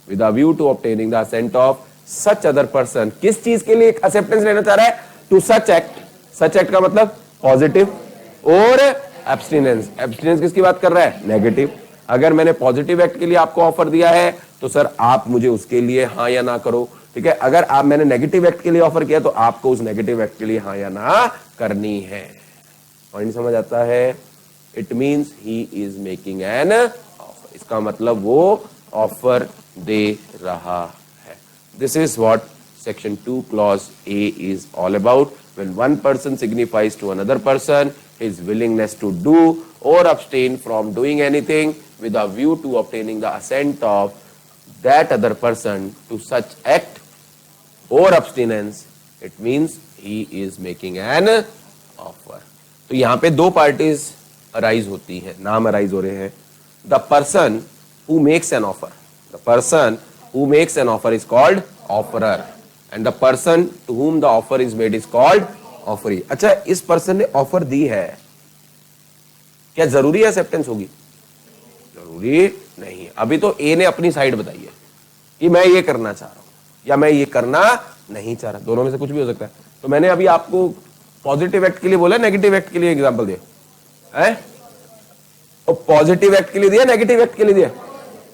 With a view to obtaining the assent of such other person. किस चीज के लिए एक्सेप्टेंस लेना चाह रहा है? To such act. Such act का मतलब पॉजिटिव, और एब्सटिनेंस। एब्सटिनेंस किसकी बात कर रहा है? नेगेटिव। अगर मैंने पॉजिटिव एक्ट के लिए आपको ऑफर दिया है तो सर आप मुझे उसके लिए हाँ या ना करो। ठीक है, अगर आप मैंने नेगेटिव एक्ट के लिए ऑफर किया तो आपको उस नेगेटिव एक्ट के लिए हाँ या ना करनी है। पॉइंट समझ आता है? It means he is making an offer. इसका मतलब वो ऑफर दे रहा है। This is what section 2 clause A is all about. When one person signifies to another person his willingness to do or abstain from doing anything with a view to obtaining the assent of that other person to such act or abstinence, it means he is making an offer. तो यहां पे दो parties arise होती हैं, नाम arise हो रहे हैं। The person who makes an offer, the person who makes an offer is called offeror, and the person to whom the offer is made is called offeree. अच्छा, इस पर्सन ने offer दी है, क्या जरूरी एक्सेप्टेंस होगी? जरूरी नहीं। अभी तो ए ने अपनी साइड बताई है कि मैं ये करना चाह रहा हूं या मैं ये करना नहीं चाह रहा, दोनों में से कुछ भी हो सकता है। तो मैंने अभी आपको पॉजिटिव एक्ट के लिए बोला, नेगेटिव एक्ट के लिए एग्जांपल दिया है? पॉजिटिव एक्ट के लिए दिया, नेगेटिव एक्ट के लिए दिया?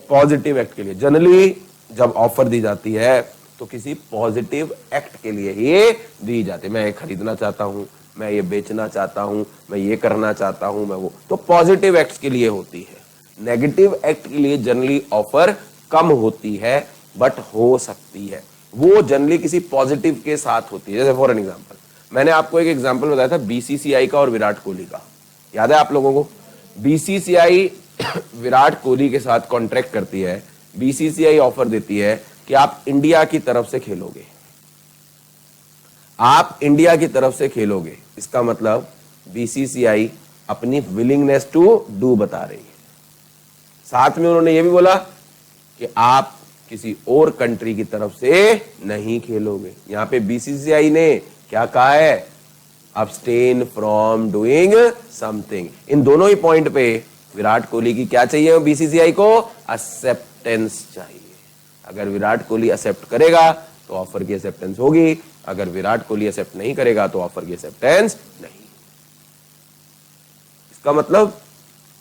पॉजिटिव एक्ट के लिए। जनरली जब ऑफर दी जाती है तो किसी पॉजिटिव एक्ट के लिए ये दी जाती है। मैं ये खरीदना चाहता हूं, मैं ये बेचना चाहता हूं, मैं ये करना चाहता हूं, मैं वो, तो पॉजिटिव एक्ट के लिए होती है। नेगेटिव एक्ट के लिए जनरली ऑफर कम होती है, बट हो सकती है। वो जनरली किसी पॉजिटिव के साथ होती है। जैसे फॉर एन एग्जांपल, मैंने आपको एक एग्जांपल बताया था बीसीसीआई का और विराट कोहली का, याद है आप लोगों को? बीसीसीआई विराट कोहली के साथ कॉन्ट्रैक्ट करती है, बीसीसीआई ऑफर देती है कि आप इंडिया की तरफ से खेलोगे, आप इंडिया की तरफ से खेलोगे। इसका मतलब बीसीसीआई अपनी विलिंगनेस टू डू बता रही है। साथ में उन्होंने ये भी बोला कि आप किसी और कंट्री की तरफ से नहीं खेलोगे। यहां पे बीसीसीआई ने क्या कहा है? Abstain from doing something. इन दोनों ही पॉइंट पे विराट कोहली की क्या चाहिए बीसीसीआई को? एक्सेप्टेंस चाहिए। अगर विराट कोहली एक्सेप्ट करेगा तो ऑफर की एक्सेप्टेंस होगी, अगर विराट कोहली एक्सेप्ट नहीं करेगा तो ऑफर की एक्सेप्टेंस नहीं। इसका मतलब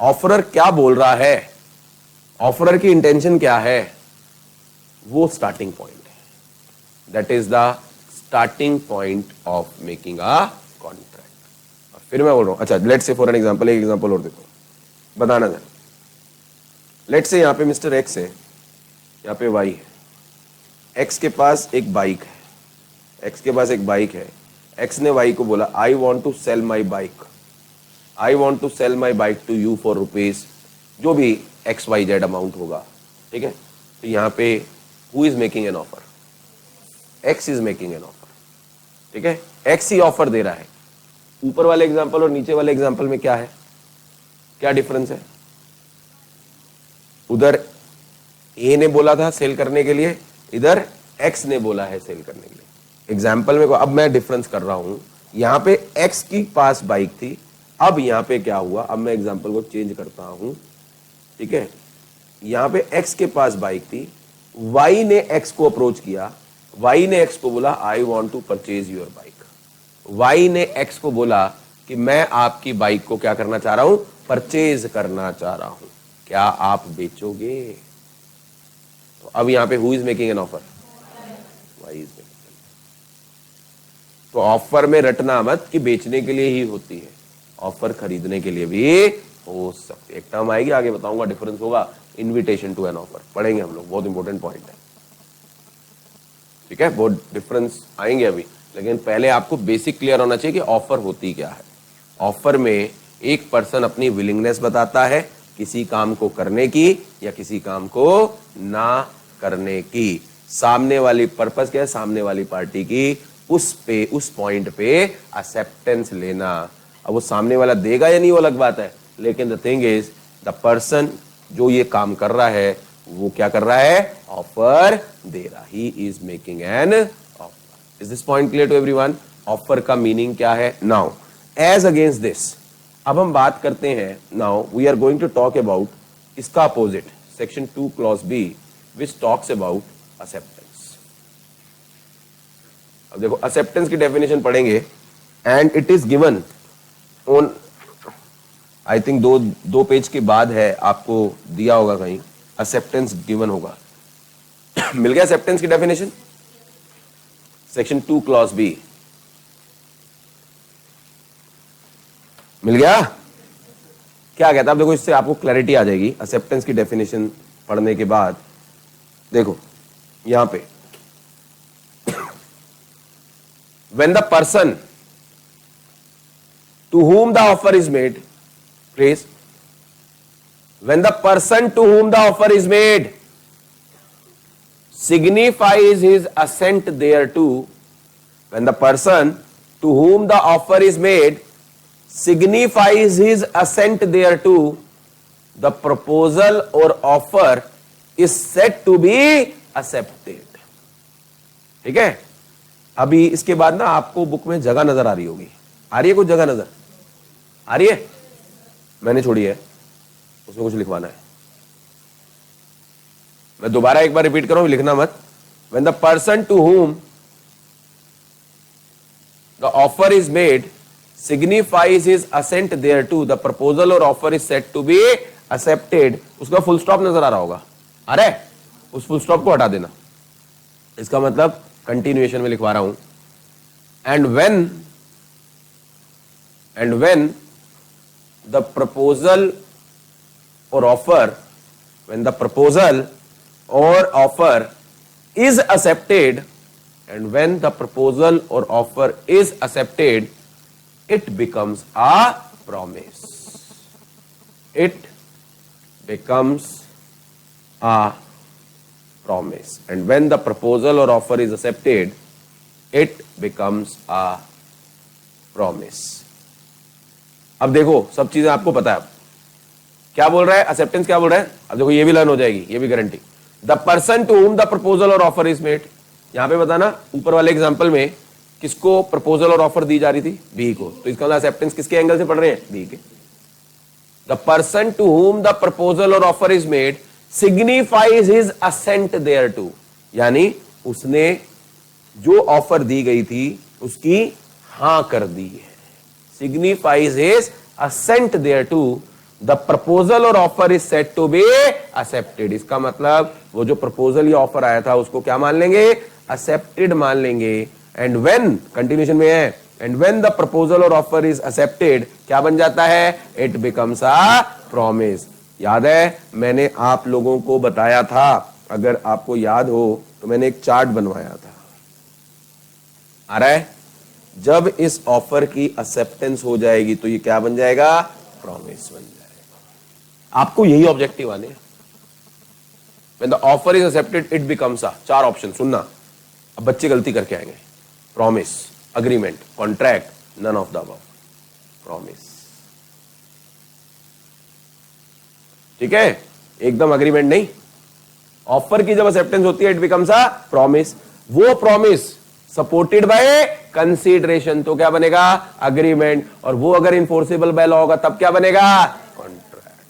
ऑफरर क्या बोल रहा है, ऑफरर की इंटेंशन क्या है, वो स्टार्टिंग पॉइंट है। That is the starting point of making a contract. फिर मैं बोल रहा हूं, अच्छा let's say for an example, एक एग्जांपल और देखो, बताना जरा। लेट्स से यहां पे मिस्टर एक्स है, यहाँ पे वाई है। एक्स के पास एक बाइक है, एक्स के पास एक बाइक है, एक्स ने वाई को बोला I want to sell my bike, I want to sell my bike to you for rupees, जो भी एक्स वाई जेड अमाउंट होगा, ठीक है। तो यहाँ पे who is making an offer, x is making an offer, ठीक है, एक्स ही ऑफर दे रहा है। ऊपर वाले एग्जांपल और नीचे वाले एग्जांपल में क्या है, क्या डिफरेंस है? उधर ए ने बोला था सेल करने के लिए, इधर एक्स ने बोला है सेल करने के लिए। एग्जाम्पल में अब मैं डिफरेंस कर रहा हूं, यहां पे एक्स की पास बाइक थी, अब यहां पे क्या हुआ, अब मैं एग्जाम्पल को चेंज करता हूं, ठीक है। यहां पे एक्स के पास बाइक थी, वाई ने एक्स को अप्रोच किया, वाई ने एक्स को बोला I want to purchase your bike, Y ने एक्स को बोला कि मैं आपकी बाइक को क्या करना चाह रहा हूं, परचेज करना चाह रहा हूं, क्या आप बेचोगे? तो अब यहां पे who is making an offer, Y is making. तो ऑफर में रटना मत कि बेचने के लिए ही होती है, ऑफर खरीदने के लिए भी हो सकती है। एक टर्म आएगी आगे बताऊंगा, डिफरेंस होगा, इनविटेशन टू एन ऑफर पढ़ेंगे हम लोग, बहुत इंपॉर्टेंट पॉइंट है, ठीक है। बहुत डिफरेंस आएंगे अभी, लेकिन पहले आपको बेसिक क्लियर होना चाहिए कि ऑफर होती क्या है। ऑफर में एक पर्सन अपनी विलिंगनेस बताता है किसी काम को करने की या किसी काम को ना करने की। सामने वाली पर्पस क्या है, सामने वाली पार्टी की उस पॉइंट पे एक्सेप्टेंस लेना। अब वो सामने वाला देगा या नहीं वो अलग बात है, लेकिन the thing is the person जो ये काम कर रहा है वो क्या कर रहा है, ऑफर दे रहा, he is making an offer. Is this point clear to everyone? Offer का मीनिंग क्या है? नाउ एज अगेंस्ट दिस अब हम बात करते हैं, now we are going to talk about इसका opposite, section 2 clause B which talks about acceptance. अब देखो एक्सेप्टेंस की डेफिनेशन पढ़ेंगे and it is given on, I think दो पेज के बाद है, आपको दिया होगा कहीं, एक्सेप्टेंस गिवन होगा। मिल गया एक्सेप्टेंस की डेफिनेशन, सेक्शन 2 क्लॉज बी मिल गया? क्या कहता है? अब देखो इससे आपको क्लैरिटी आ जाएगी एक्सेप्टेंस की डेफिनेशन पढ़ने के बाद। देखो यहां पे when the person to whom the offer is made, please, when the person to whom the offer is made signifies his assent thereto, when the person to whom the offer is made signifies his assent thereto, the proposal or offer is said to be accepted। ठीक है? अभी इसके बाद ना आपको book में जगह नजर आ रही होगी, आ रही है कुछ जगह नजर आ रही है? मैंने छोड़ी है, उसमें कुछ लिखवाना है। मैं दोबारा एक बार रिपीट कर रहा हूं, लिखना मत। When the person to whom the offer is made signifies his assent thereto, the proposal or offer is said to be accepted। उसका फुल स्टॉप नजर आ रहा होगा, आ रहा है? उस फुल स्टॉप को हटा देना, इसका मतलब कंटिन्यूएशन में लिखवा रहा हूं। एंड व्हेन द प्रपोजल और ऑफर, व्हेन द प्रपोजल और offer is accepted, and when the proposal or offer is accepted, it becomes a promise, it becomes a promise, and when the proposal or offer is accepted, it becomes a promise। अब देखो सब चीजें आपको पता है, अब क्या बोल रहा है एक्सेप्टेंस, क्या बोल रहा है? अब देखो ये भी लर्न हो जाएगी, ये भी guarantee. The person to whom the proposal और ऑफर इज मेड, यहां पे बताना ऊपर वाले एग्जांपल में किसको प्रपोजल और ऑफर दी जा रही थी, बी को, तो इसका एक्सेप्टेंस किसके एंगल से पढ़ रहे हैं, बी के। The person to whom the proposal और offer is made signifies his assent thereto, यानी उसने जो ऑफर दी गई थी उसकी हां कर दी है, signifies his assent thereto, the proposal और offer is said to be accepted. इसका मतलब वो जो प्रपोजल या ऑफर आया था उसको क्या मान लेंगे, एक्सेप्टेड मान लेंगे। एंड व्हेन, कंटिन्यूएशन में है, एंड व्हेन द प्रपोजल और ऑफर इज एक्सेप्टेड, क्या बन जाता है, इट बिकम्स अ प्रॉमिस। याद है मैंने आप लोगों को बताया था, अगर आपको याद हो तो मैंने एक चार्ट बनवाया था, आ रहा है? जब इस ऑफर की एक्सेप्टेंस हो जाएगी तो ये क्या बन जाएगा, प्रॉमिस बन जाएगा। आपको यही ऑब्जेक्टिव आने हैं। When the offer is accepted, it becomes a, 4 option सुनना। अब बच्चे गलती करके आएंगे, promise, agreement, contract, none of the above, promise. ठीक है, एकदम अग्रीमेंट नहीं। ऑफर की जब एक्सेप्टेंस होती है, इट बिकम्स अ प्रॉमिस। वो प्रॉमिस सपोर्टेड बाय कंसीडरेशन तो क्या बनेगा, अग्रीमेंट। और वो अगर इन्फोर्सेबल बाय लॉ होगा तब क्या बनेगा, कॉन्ट्रैक्ट।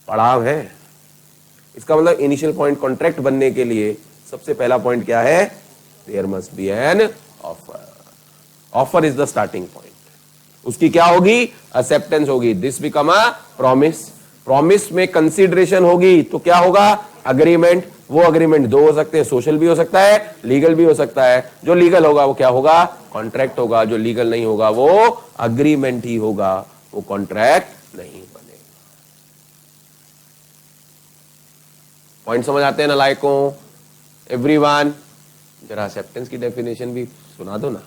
पड़ाव है। इसका मतलब इनिशियल पॉइंट कॉन्ट्रैक्ट बनने के लिए सबसे पहला पॉइंट क्या है, there must be an offer. Offer is the starting point. उसकी क्या होगी, एक्सेप्टेंस होगी, this become a promise. Promise में कंसीडरेशन होगी तो क्या होगा, अग्रीमेंट। वो अग्रीमेंट 2 हो सकते हैं, सोशल भी हो सकता है, लीगल भी हो सकता है। जो लीगल होगा वो क्या होगा, कॉन्ट्रैक्ट होगा। जो लीगल नहीं होगा वो अग्रीमेंट ही होगा, वो कॉन्ट्रैक्ट नहीं बनेगा। पॉइंट समझ आते हैं ना लायकों, एवरीवन? जरा एक्सेप्टेंस की डेफिनेशन भी सुना दो ना।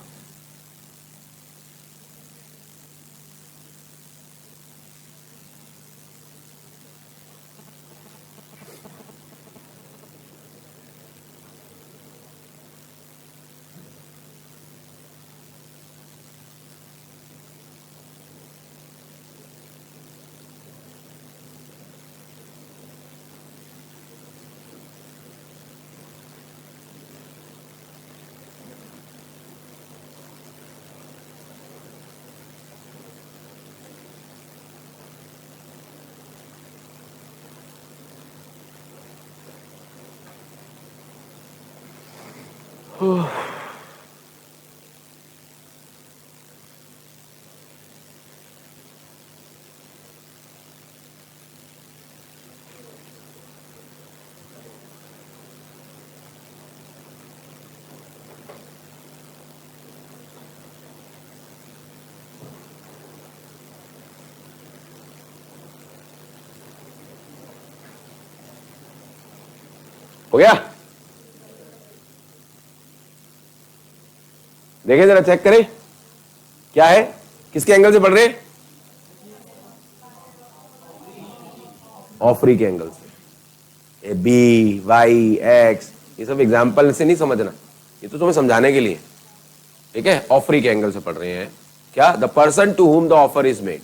हो गया? देखें जरा, चेक करें क्या है, किसके एंगल से पढ़ रहे हैं, ऑफरी के एंगल से। बी, वाई, एक्स, ये सब एग्जाम्पल से नहीं समझना, ये तो तुम्हें समझाने के लिए। ठीक है, ऑफरी के एंगल से पढ़ रहे हैं। क्या, the person to whom the offer is made,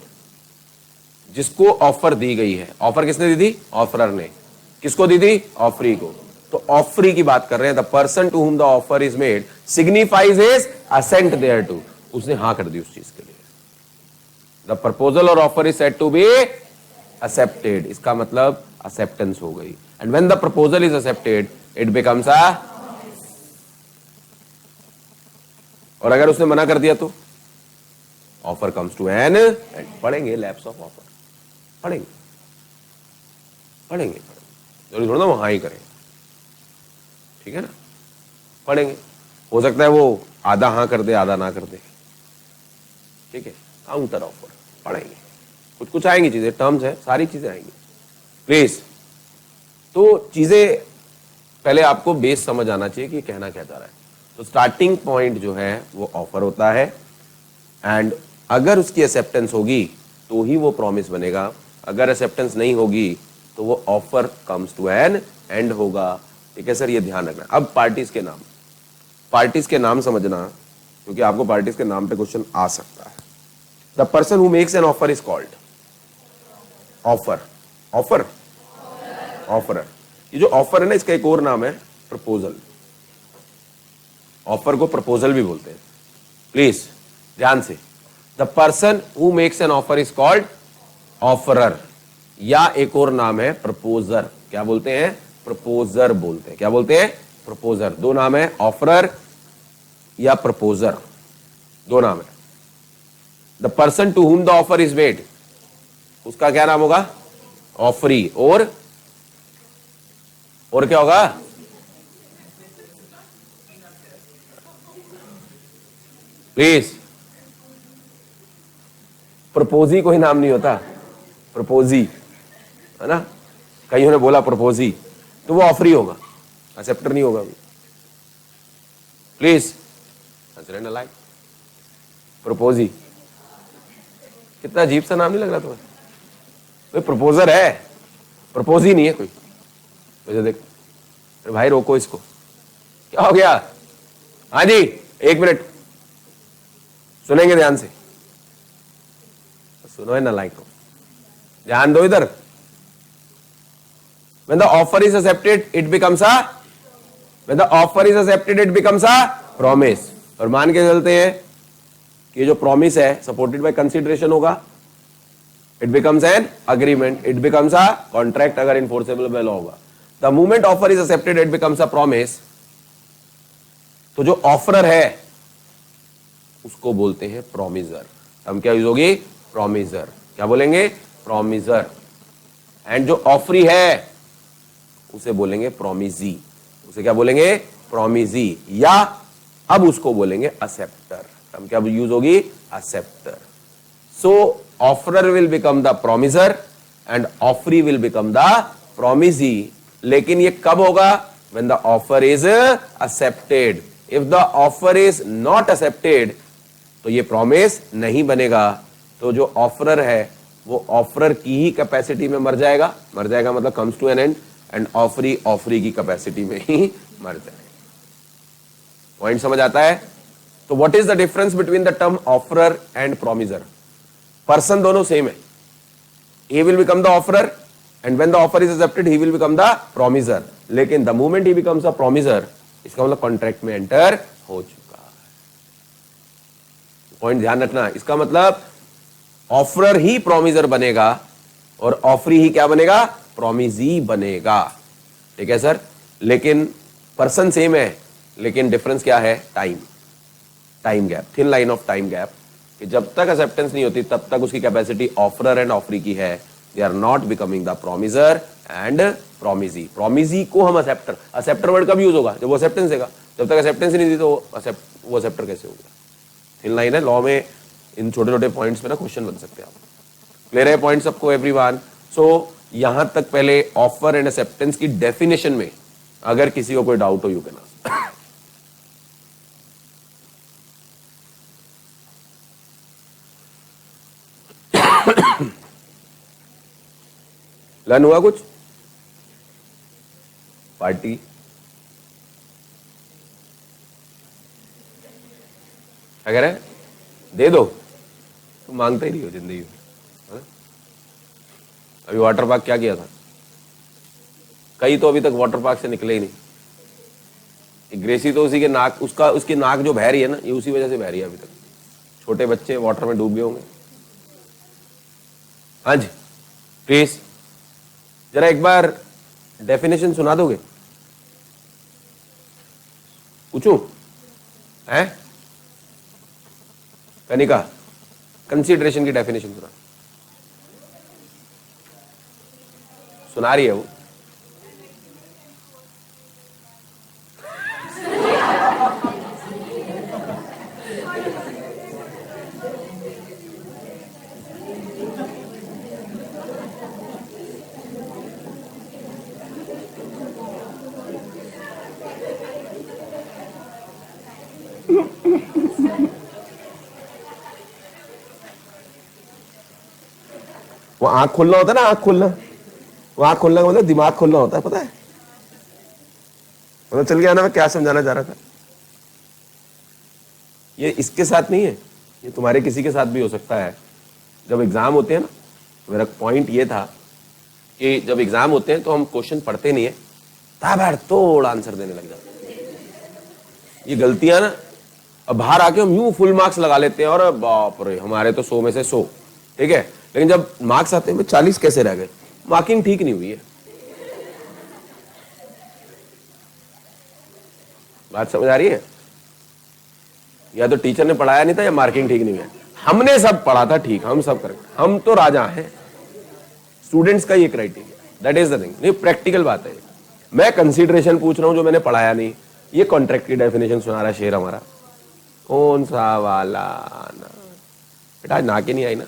जिसको ऑफर दी गई है। ऑफर किसने दी थी, ऑफरर ने। किसको दी थी, ऑफरी को। तो ऑफरी की बात कर रहे हैं। The person to whom the offer is made signifies his assent thereto, उसने हाँ कर दी उस चीज के लिए। द प्रपोजल और offer is said to be accepted, इसका मतलब एक्सेप्टेंस हो गई। And when the proposal is accepted it becomes a, और अगर उसने मना कर दिया तो offer comes to an end. पढ़ेंगे लैप्स ऑफ ऑफर, पढ़ेंगे पढ़ेंगे जरूरी थोड़ा ना वो हाँ ही करें। ठीक है ना, पढ़ेंगे। हो सकता है वो आधा हाँ कर दे आधा ना कर दे। ठीक है, काउंटर ऑफर पढ़ेंगे, कुछ कुछ आएंगी चीजें, टर्म्स है, सारी चीजें आएंगी प्लीज। तो चीजें पहले आपको बेस समझ आना चाहिए कि कहना क्या चाह रहा है। तो स्टार्टिंग पॉइंट जो है वो ऑफर होता है, एंड अगर उसकी एक्सेप्टेंस होगी तो ही वो प्रॉमिस बनेगा। अगर एक्सेप्टेंस नहीं होगी तो वो offer comes to an end होगा। ठीक है सर, ये ध्यान रखना। अब पार्टीज के नाम, पार्टीज के नाम समझना, क्योंकि आपको पार्टीज के नाम पे क्वेश्चन आ सकता है। The person who makes an offer is called offer, offer, offeror. ये जो ऑफर है ना, इसका एक और नाम है प्रपोजल। ऑफर को प्रपोजल भी बोलते हैं, प्लीज ध्यान से। The person who makes an offer is called offeror, या एक और नाम है प्रपोजर। क्या बोलते हैं, प्रपोजर बोलते हैं। क्या बोलते हैं, प्रपोजर। दो नाम है, ऑफरर या प्रपोजर, दो नाम है। The person to whom the offer is made, उसका क्या नाम होगा, ऑफरी। और क्या होगा, प्लीज, प्रपोजी कोई नाम नहीं होता, प्रपोजी है ना। कईयों ने बोला प्रपोजी, तो वो ऑफरी होगा, एक्सेप्टर नहीं होगा। Please answer and like. Proposee, कितना अजीब सा नाम नहीं लग रहा तुम्हें? कोई प्रपोजर है, प्रपोजी नहीं है कोई। मुझे देख, अरे भाई रोको इसको, क्या हो गया? हाँ जी, एक मिनट सुनेंगे ध्यान से, सुनो है ना लाइक को, ध्यान दो इधर। When the offer is accepted, it becomes a when the offer is accepted, it becomes a promise। और मान के चलते हैं कि ये जो प्रॉमिस है सपोर्टेड बाय कंसिडरेशन होगा, it becomes an agreement, it becomes a contract अगर इनफोर्सेबल बाय लॉ होगा। The moment offer is accepted, it becomes a promise. तो जो ऑफरर है उसको बोलते हैं प्रॉमिजर। हम क्या यूज होगी? प्रॉमिजर। क्या बोलेंगे? प्रॉमिजर। एंड जो ऑफरी है उसे बोलेंगे प्रोमिजी। उसे क्या बोलेंगे? प्रोमिजी। या अब उसको बोलेंगे असेप्टर। हम क्या यूज होगी? Acceptor. So offeror will become the promisor and offeree will become the promisee. लेकिन ये कब होगा? When the offer is accepted. If the offer is not accepted तो ये प्रॉमिस नहीं बनेगा। तो जो ऑफरर है वो ऑफरर की ही कैपेसिटी में मर जाएगा। मर जाएगा मतलब comes to an end, and offeree की कैपेसिटी में ही मर जाएगा। पॉइंट समझ आता है? तो what is the difference between the term offeror and promisor? Person दोनों सेम है। he will become the offerer and when the offer is accepted he will become the promiser। लेकिन the moment he becomes a promiser इसका मतलब contract में enter हो चुका है। Point ध्यान रखना, इसका मतलब ऑफरर ही प्रोमिजर बनेगा और ऑफरी ही क्या बनेगा? प्रोमिजी बनेगा। ठीक है सर? लेकिन पर्सन सेम है, लेकिन डिफरेंस क्या है? Time gap, thin line of time gap, कि जब तक एक्सेप्टेंस नहीं होती तब तक उसकी कैपेसिटी ऑफरर एंड ऑफरी की है। They are not becoming the promisor and promisee. Promisee को हम असेप्टर वर्ड कब यूज होगा? जब वो एक्सेप्टेंस देगा। जब तक एक्सेप्टेंस ही नहीं दी तो वो एक्सेप्टर कैसे होगा? थिन लाइन है लॉ में। इन छोटे छोटे पॉइंट्स पे ना क्वेश्चन बन सकते हैं आप। क्लियर है पॉइंट सबको एवरीवन? सो यहां तक पहले ऑफर एंड एक्सेप्टेंस की डेफिनेशन में अगर किसी को कोई डाउट हो यू कैन आस्क। लर्न हुआ कुछ? पार्टी अगर है दे दो, तुम मांगते ही नहीं हो जिंदगी में। अभी वाटर पार्क क्या किया था? कई तो अभी तक वाटर पार्क से निकले ही नहीं। ग्रेसी तो उसी के नाक, उसकी नाक जो बह रही है ना, ये उसी वजह से बह रही है अभी तक। छोटे बच्चे वाटर में डूब गए होंगे। हाँ जी प्लीज जरा एक बार डेफिनेशन सुना दोगे? पूछूं? है कनिका, कंसीडरेशन की डेफिनेशन सुना रही है वो। वो आंख खोलना होता है ना, आंख खोलना, वो आंख खोलना का मतलब दिमाग खोलना होता है, पता है? मतलब चल गया ना मैं क्या समझाना चाह रहा था। ये इसके साथ नहीं है, ये तुम्हारे किसी के साथ भी हो सकता है। जब एग्जाम होते हैं ना, तो मेरा पॉइंट ये था कि जब एग्जाम होते हैं तो हम क्वेश्चन पढ़ते नहीं है, ताबड़तोड़ आंसर देने लग जाते हैं। ये गलतियां ना, अब बाहर आके हम यूं फुल मार्क्स लगा लेते हैं और बाप रे हमारे तो 100 में से 100। ठीक है, लेकिन जब मार्क्स आते हैं 40 कैसे रह गए? मार्किंग ठीक नहीं हुई है। बात समझ आ रही है? या तो टीचर ने पढ़ाया नहीं था या मार्किंग ठीक नहीं है। हमने सब पढ़ा था ठीक, हम सब करेक्ट, हम तो राजा हैं। स्टूडेंट्स का ये criteria, that is the thing. नहीं प्रैक्टिकल बात है। मैं कंसीडरेशन पूछ रहा हूं जो मैंने पढ़ाया नहीं, ये कॉन्ट्रैक्ट की डेफिनेशन सुना रहा है शेर हमारा। कौन सा वाला ना बेटा, आज ना के नहीं आई ना,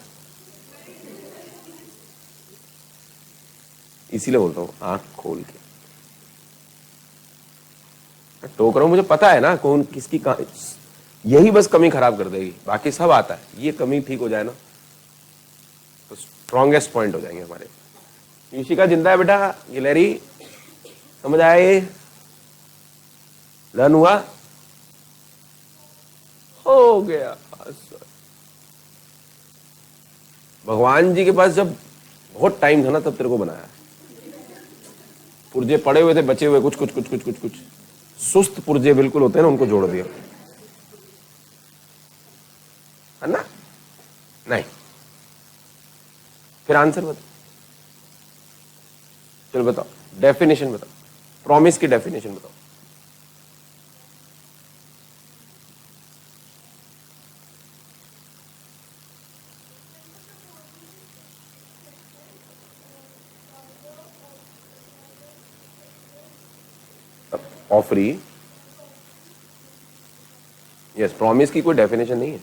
इसीलिए बोलता हूं आंख खोल के टोक रहा हूं। मुझे पता है ना कौन किसकी यही बस कमी खराब कर देगी, बाकी सब आता है। ये कमी ठीक हो जाए ना तो स्ट्रॉन्गेस्ट पॉइंट हो जाएंगे हमारे। युशिका जिंदा है बेटा? गिलहरी समझ आए? लर्न हुआ? हो गया। भगवान जी के पास जब बहुत टाइम था ना तब तेरे को बनाया। पुर्जे पड़े हुए थे, बचे हुए कुछ कुछ कुछ कुछ कुछ कुछ सुस्त पुर्जे बिल्कुल होते हैं ना, उनको जोड़ दिया है ना? नहीं, फिर आंसर बताओ। चलो बताओ, डेफिनेशन बताओ, प्रॉमिस की डेफिनेशन बताओ। ऑफरी, यस, प्रॉमिस की कोई डेफिनेशन नहीं है।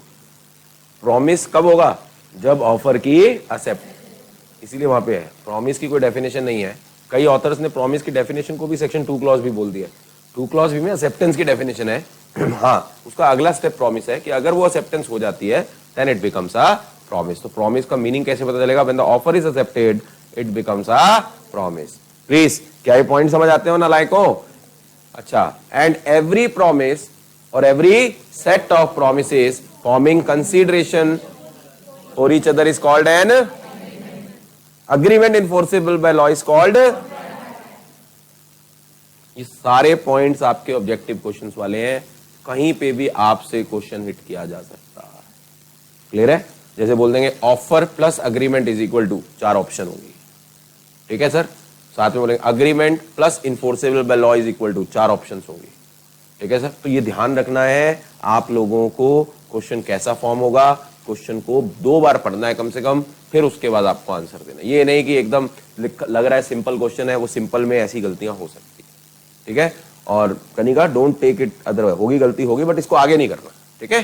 प्रॉमिस कब होगा? जब ऑफर की एक्सेप्ट, इसीलिए वहां पे है। प्रॉमिस की कोई डेफिनेशन नहीं है। कई ऑथर्स ने प्रॉमिस की डेफिनेशन को भी सेक्शन 2 क्लॉज भी बोल दिया। 2 क्लॉज भी में एक्सेप्टेंस की डेफिनेशन है। हाँ, उसका अगला स्टेप प्रॉमिस है कि अगर वो एक्सेप्टेंस हो जाती है then it becomes a promise. तो प्रॉमिस का मीनिंग कैसे पता चलेगा? When the offer is accepted it becomes a promise. Please, क्या ये पॉइंट समझ आते हो ना लायको? अच्छा, एंड एवरी प्रॉमिस और every set of promises forming consideration for each other is called an agreement enforceable by law is called. ये सारे पॉइंट्स आपके ऑब्जेक्टिव क्वेश्चंस वाले हैं, कहीं पे भी आपसे क्वेश्चन हिट किया जा सकता है। क्लियर है? जैसे बोल देंगे offer plus agreement is equal to, 4 option होंगी। ठीक है सर? साथ में बोलेंगे agreement plus enforceable by law is equal to, 4 option होंगी। ठीक है सर? तो ये ध्यान रखना है आप लोगों को, क्वेश्चन कैसा फॉर्म होगा, क्वेश्चन को 2 बार पढ़ना है कम से कम, फिर उसके बाद आपको आंसर देना। ये नहीं कि एकदम लग रहा है सिंपल क्वेश्चन है, वो सिंपल में ऐसी गलतियां हो सकती है। ठीक है? और Kanika, don't take it otherwise, होगी गलती होगी बट इसको आगे नहीं करना। ठीक है?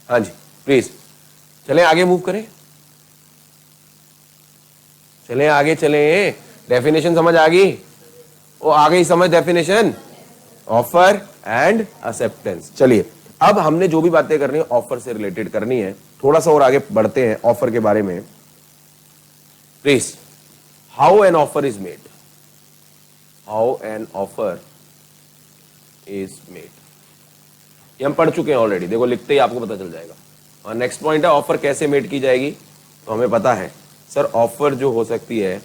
हाँ जी, प्लीज चलें आगे, मूव करें, चलें आगे चलें। डेफिनेशन समझ आ गई? वो आ गई समझ डेफिनेशन, ऑफर एंड एक्सेप्टेंस। चलिए, अब हमने जो भी बातें करनी है ऑफर से रिलेटेड करनी है, थोड़ा सा और आगे बढ़ते हैं ऑफर के बारे में। Please, how an offer is made, how an offer is made, ये हम पढ़ चुके हैं ऑलरेडी। देखो, लिखते ही आपको पता चल जाएगा। और नेक्स्ट पॉइंट है ऑफर कैसे मेड की जाएगी। तो हमें पता है सर, ऑफर जो हो सकती है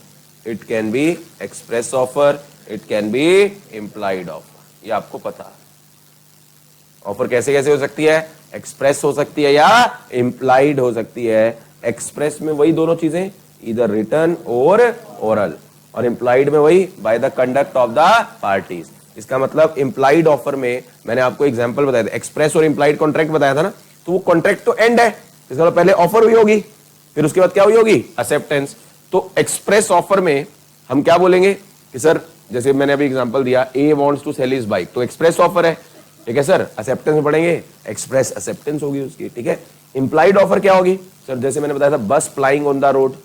it can be express offer, it can be implied offer, ये आपको पता है। ऑफर कैसे कैसे हो सकती है? एक्सप्रेस हो सकती है या इंप्लाइड हो सकती है। एक्सप्रेस में वही दोनों चीजें, इधर रिटर्न और ओरल, और इंप्लाइड में वही bye the conduct of the parties. इसका मतलब इंप्लाइड ऑफर में मैंने आपको एग्जांपल बताया था, एक्सप्रेस और इंप्लाइड कॉन्ट्रैक्ट बताया था ना, तो वो कॉन्ट्रैक्ट तो एंड है, इसका मतलब पहले ऑफर हुई होगी, फिर उसके बाद क्या हुई होगी? एक्सेप्टेंस। तो एक्सप्रेस ऑफर में हम क्या बोलेंगे कि सर, जैसे मैंने अभी एग्जांपल दिया, A wants to sell his bike, तो एक्सप्रेस ऑफर है। ठीक है सर? एक्सेप्टेंस में पढ़ेंगे, एक्सप्रेस एक्सेप्टेंस होगी उसकी। ठीक है? इंप्लाइड ऑफर क्या होगी सर? जैसे मैंने बताया था, बस प्लाइंग ऑन द रोड,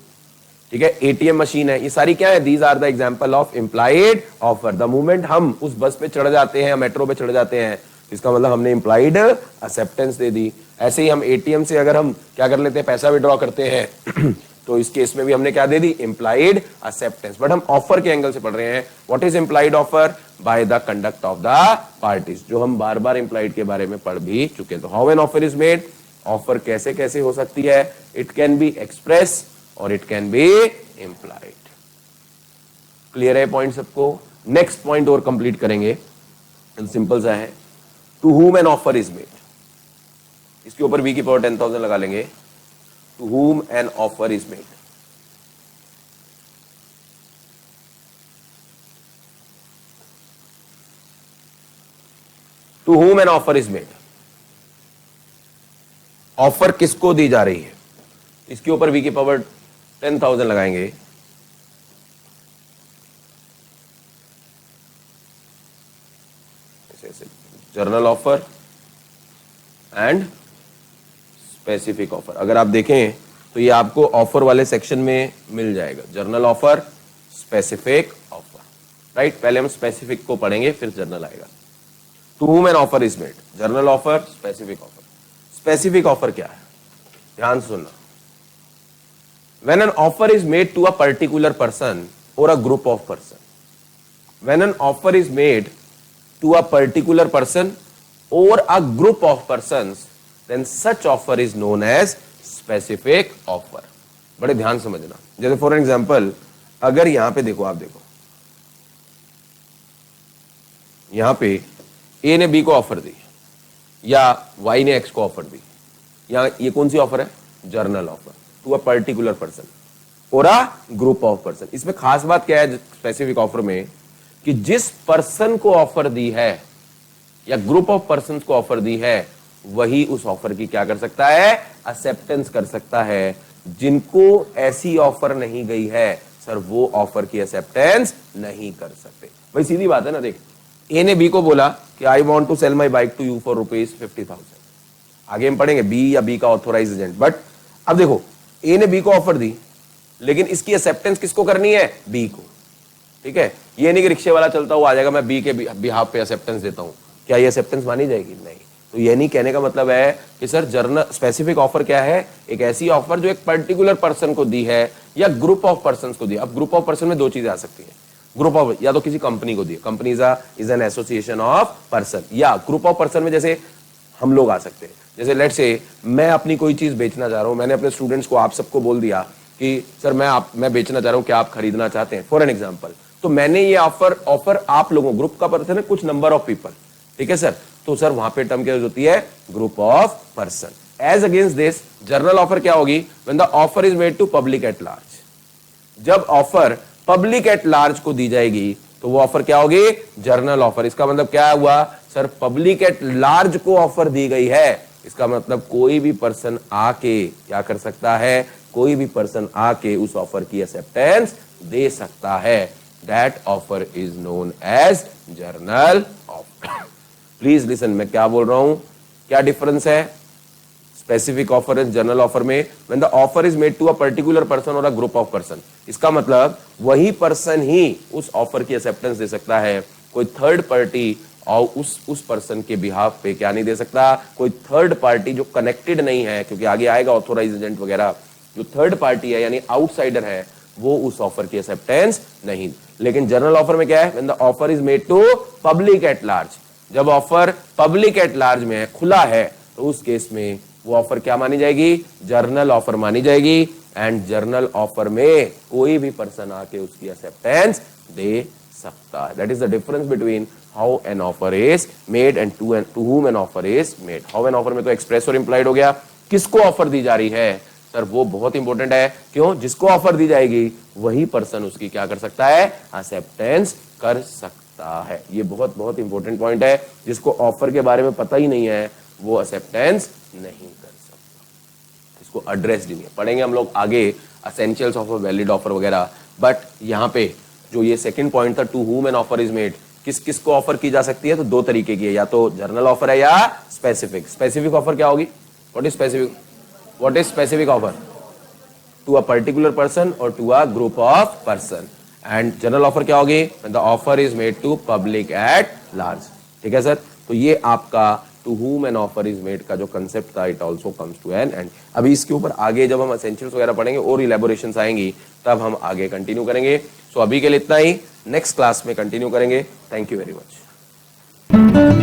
ठीक है, एटीएम मशीन है, ये सारी क्या है? These are the example of implied offer. The moment हम उस बस पे चढ़ जाते हैं, मेट्रो पे चढ़ जाते हैं, इसका मतलब हमने इंप्लाइड एक्सेप्टेंस दे दी। ऐसे ही हम एटीएम से अगर हम क्या कर लेते हैं, पैसा विड्रॉ करते हैं तो इस केस में भी हमने क्या दे दी? Implied acceptance. बट हम ऑफर के एंगल से पढ़ रहे हैं। What is implied offer? By the conduct of the parties, जो हम बार बार इंप्लाइड के बारे में पढ़ भी चुके हैं। तो how an offer is made, offer कैसे कैसे हो सकती है? इट कैन बी एक्सप्रेस और it can be implied. Clear है पॉइंट सबको? नेक्स्ट पॉइंट और कंप्लीट करेंगे, सिंपल सा है, to whom an offer is made, इसके ऊपर वी की पावर 10,000 लगा लेंगे। To whom an offer is made, to whom an offer is made, offer किसको दी जा रही है, इसके ऊपर वी की पावर 10,000 लगाएंगे। Journal offer and specific offer. अगर आप देखें तो ये आपको ऑफर वाले सेक्शन में मिल जाएगा, journal offer, specific offer. Right? पहले हम स्पेसिफिक को पढ़ेंगे, फिर जर्नल आएगा। To whom an offer is made, general offer, specific offer. Specific offer क्या है, ध्यान से सुनना। When an offer is made to a particular person or a group of person, when an offer is made to a particular person or a group of persons, then such offer is known as specific offer। बड़े ध्यान समझना। जैसे for example अगर यहां पे देखो, आप देखो यहां पे ए ने बी को ऑफर दी या वाई ने एक्स को ऑफर दी, यहां ये कौन सी ऑफर है, general offer to a particular person और अ ग्रुप ऑफ पर्सन। इसमें खास बात क्या है स्पेसिफिक ऑफर में, कि जिस पर्सन को ऑफर दी है या ग्रुप ऑफ पर्सन को ऑफर दी है वही उस ऑफर की क्या कर सकता है, एक्सेप्टेंस कर सकता है। जिनको ऐसी ऑफर नहीं गई है सर वो ऑफर की एक्सेप्टेंस नहीं कर सकते। भाई सीधी बात है ना। देख ए ने बी को बोला कि I want to sell my bike to you for ₹50,000। आगे हम पढ़ेंगे बी या बी का ऑथोराइज एजेंट। बट अब देखो ए ने बी को ऑफर दी, लेकिन इसकी एक्सेप्टेंस किसको करनी है, बी को। ठीक है, ये नहीं कि रिक्शे वाला चलता हुआ आ जाएगा मैं बी के बिहाफ पे एक्सेप्टेंस देता हूं, क्या ये एक्सेप्टेंस मानी जाएगी, नहीं। तो ये नहीं कहने का मतलब है कि सर जर्नल स्पेसिफिक ऑफर क्या है, एक ऐसी ऑफर जो एक पर्टिकुलर पर्सन को दी है या ग्रुप ऑफ पर्सन को दी। अब ग्रुप ऑफ पर्सन में दो चीजें आ सकती है, ग्रुप ऑफ या तो किसी कंपनी को दी, company is an association of person, या ग्रुप ऑफ पर्सन में जैसे हम लोग आ सकते हैं। जैसे लेट्स से मैं अपनी कोई चीज बेचना चाह रहा हूं, मैंने अपने स्टूडेंट्स को आप सबको बोल दिया कि सर मैं बेचना चाह रहा हूं, क्या आप खरीदना चाहते हैं, फॉर एन एग्जांपल। तो मैंने ये ऑफर आप लोगों, ग्रुप का पर्सन है कुछ नंबर ऑफ पीपल, ठीक है सर, तो सर वहां पे टर्म क्या होती है, group of person. As against this general offer क्या होगी, when the offer is made to public at large. जब ऑफर पब्लिक एट लार्ज को दी जाएगी तो वो ऑफर क्या होगी, जर्नल ऑफर। इसका मतलब क्या हुआ सर, पब्लिक एट लार्ज को ऑफर दी गई है, इसका मतलब कोई भी पर्सन आके क्या कर सकता है, कोई भी पर्सन आके उस ऑफर की एक्सेप्टेंस दे सकता है। That offer is known as general offer. Please listen, मैं क्या बोल रहा हूं, क्या डिफरेंस है specific offer and general offer में। When the offer is made to a particular person और अ ग्रुप ऑफ पर्सन, इसका मतलब वही पर्सन ही उस ऑफर की एक्सेप्टेंस दे सकता है, कोई थर्ड पार्टी और उस पर्सन के बिहाफ पे क्या नहीं दे सकता, कोई थर्ड पार्टी जो कनेक्टेड नहीं है, क्योंकि आगे आएगा ऑथोराइज एजेंट वगैरह, जो थर्ड पार्टी है यानी आउटसाइडर है वो उस ऑफर की एक्सेप्टेंस नहीं। लेकिन जर्नल ऑफर में क्या है, when the offer is made to public at large, जब ऑफर पब्लिक एट लार्ज में है, खुला है, तो उस केस में वो ऑफर क्या मानी जाएगी, जर्नल ऑफर मानी जाएगी। एंड जर्नल ऑफर में कोई भी पर्सन आके उसकी एक्सेप्टेंस दे सकता है। That is the difference between how an offer is made and to whom an offer is made. How an offer में तो एक्सप्रेस और इंप्लाइड हो गया, किसको ऑफर दी जा रही है सर वो बहुत इंपॉर्टेंट है। क्यों, जिसको ऑफर दी जाएगी वही पर्सन उसकी क्या कर सकता है, एक्सेप्टेंस कर सकता है। ये बहुत बहुत इंपॉर्टेंट पॉइंट है, जिसको ऑफर के बारे में पता ही नहीं है वो एक्सेप्टेंस नहीं कर सकता, इसको एड्रेस नहीं है। पढ़ेंगे हम लोग आगे essentials of a valid offer वगैरह। बट यहाँ पे जो ये सेकंड पॉइंट था, to whom an offer is made, किस किस को ऑफर की जा सकती है, तो दो तरीके की है, या तो जर्नल ऑफर है या स्पेसिफिक। स्पेसिफिक ऑफर क्या होगी, what is specific, what is specific offer, to a particular person और to a group of person. And general offer क्या होगी, when the offer is made to public at large. ठीक है sir, तो ये आपका to whom an offer is made का जो कंसेप्ट था, it also comes to an end. अभी इसके ऊपर आगे जब हम एसेंशियल्स वगैरह पढ़ेंगे और इलेबोरेशंस आएंगी तब हम आगे कंटिन्यू करेंगे। सो अभी के लिए इतना ही, नेक्स्ट क्लास में कंटिन्यू करेंगे। Thank you very much.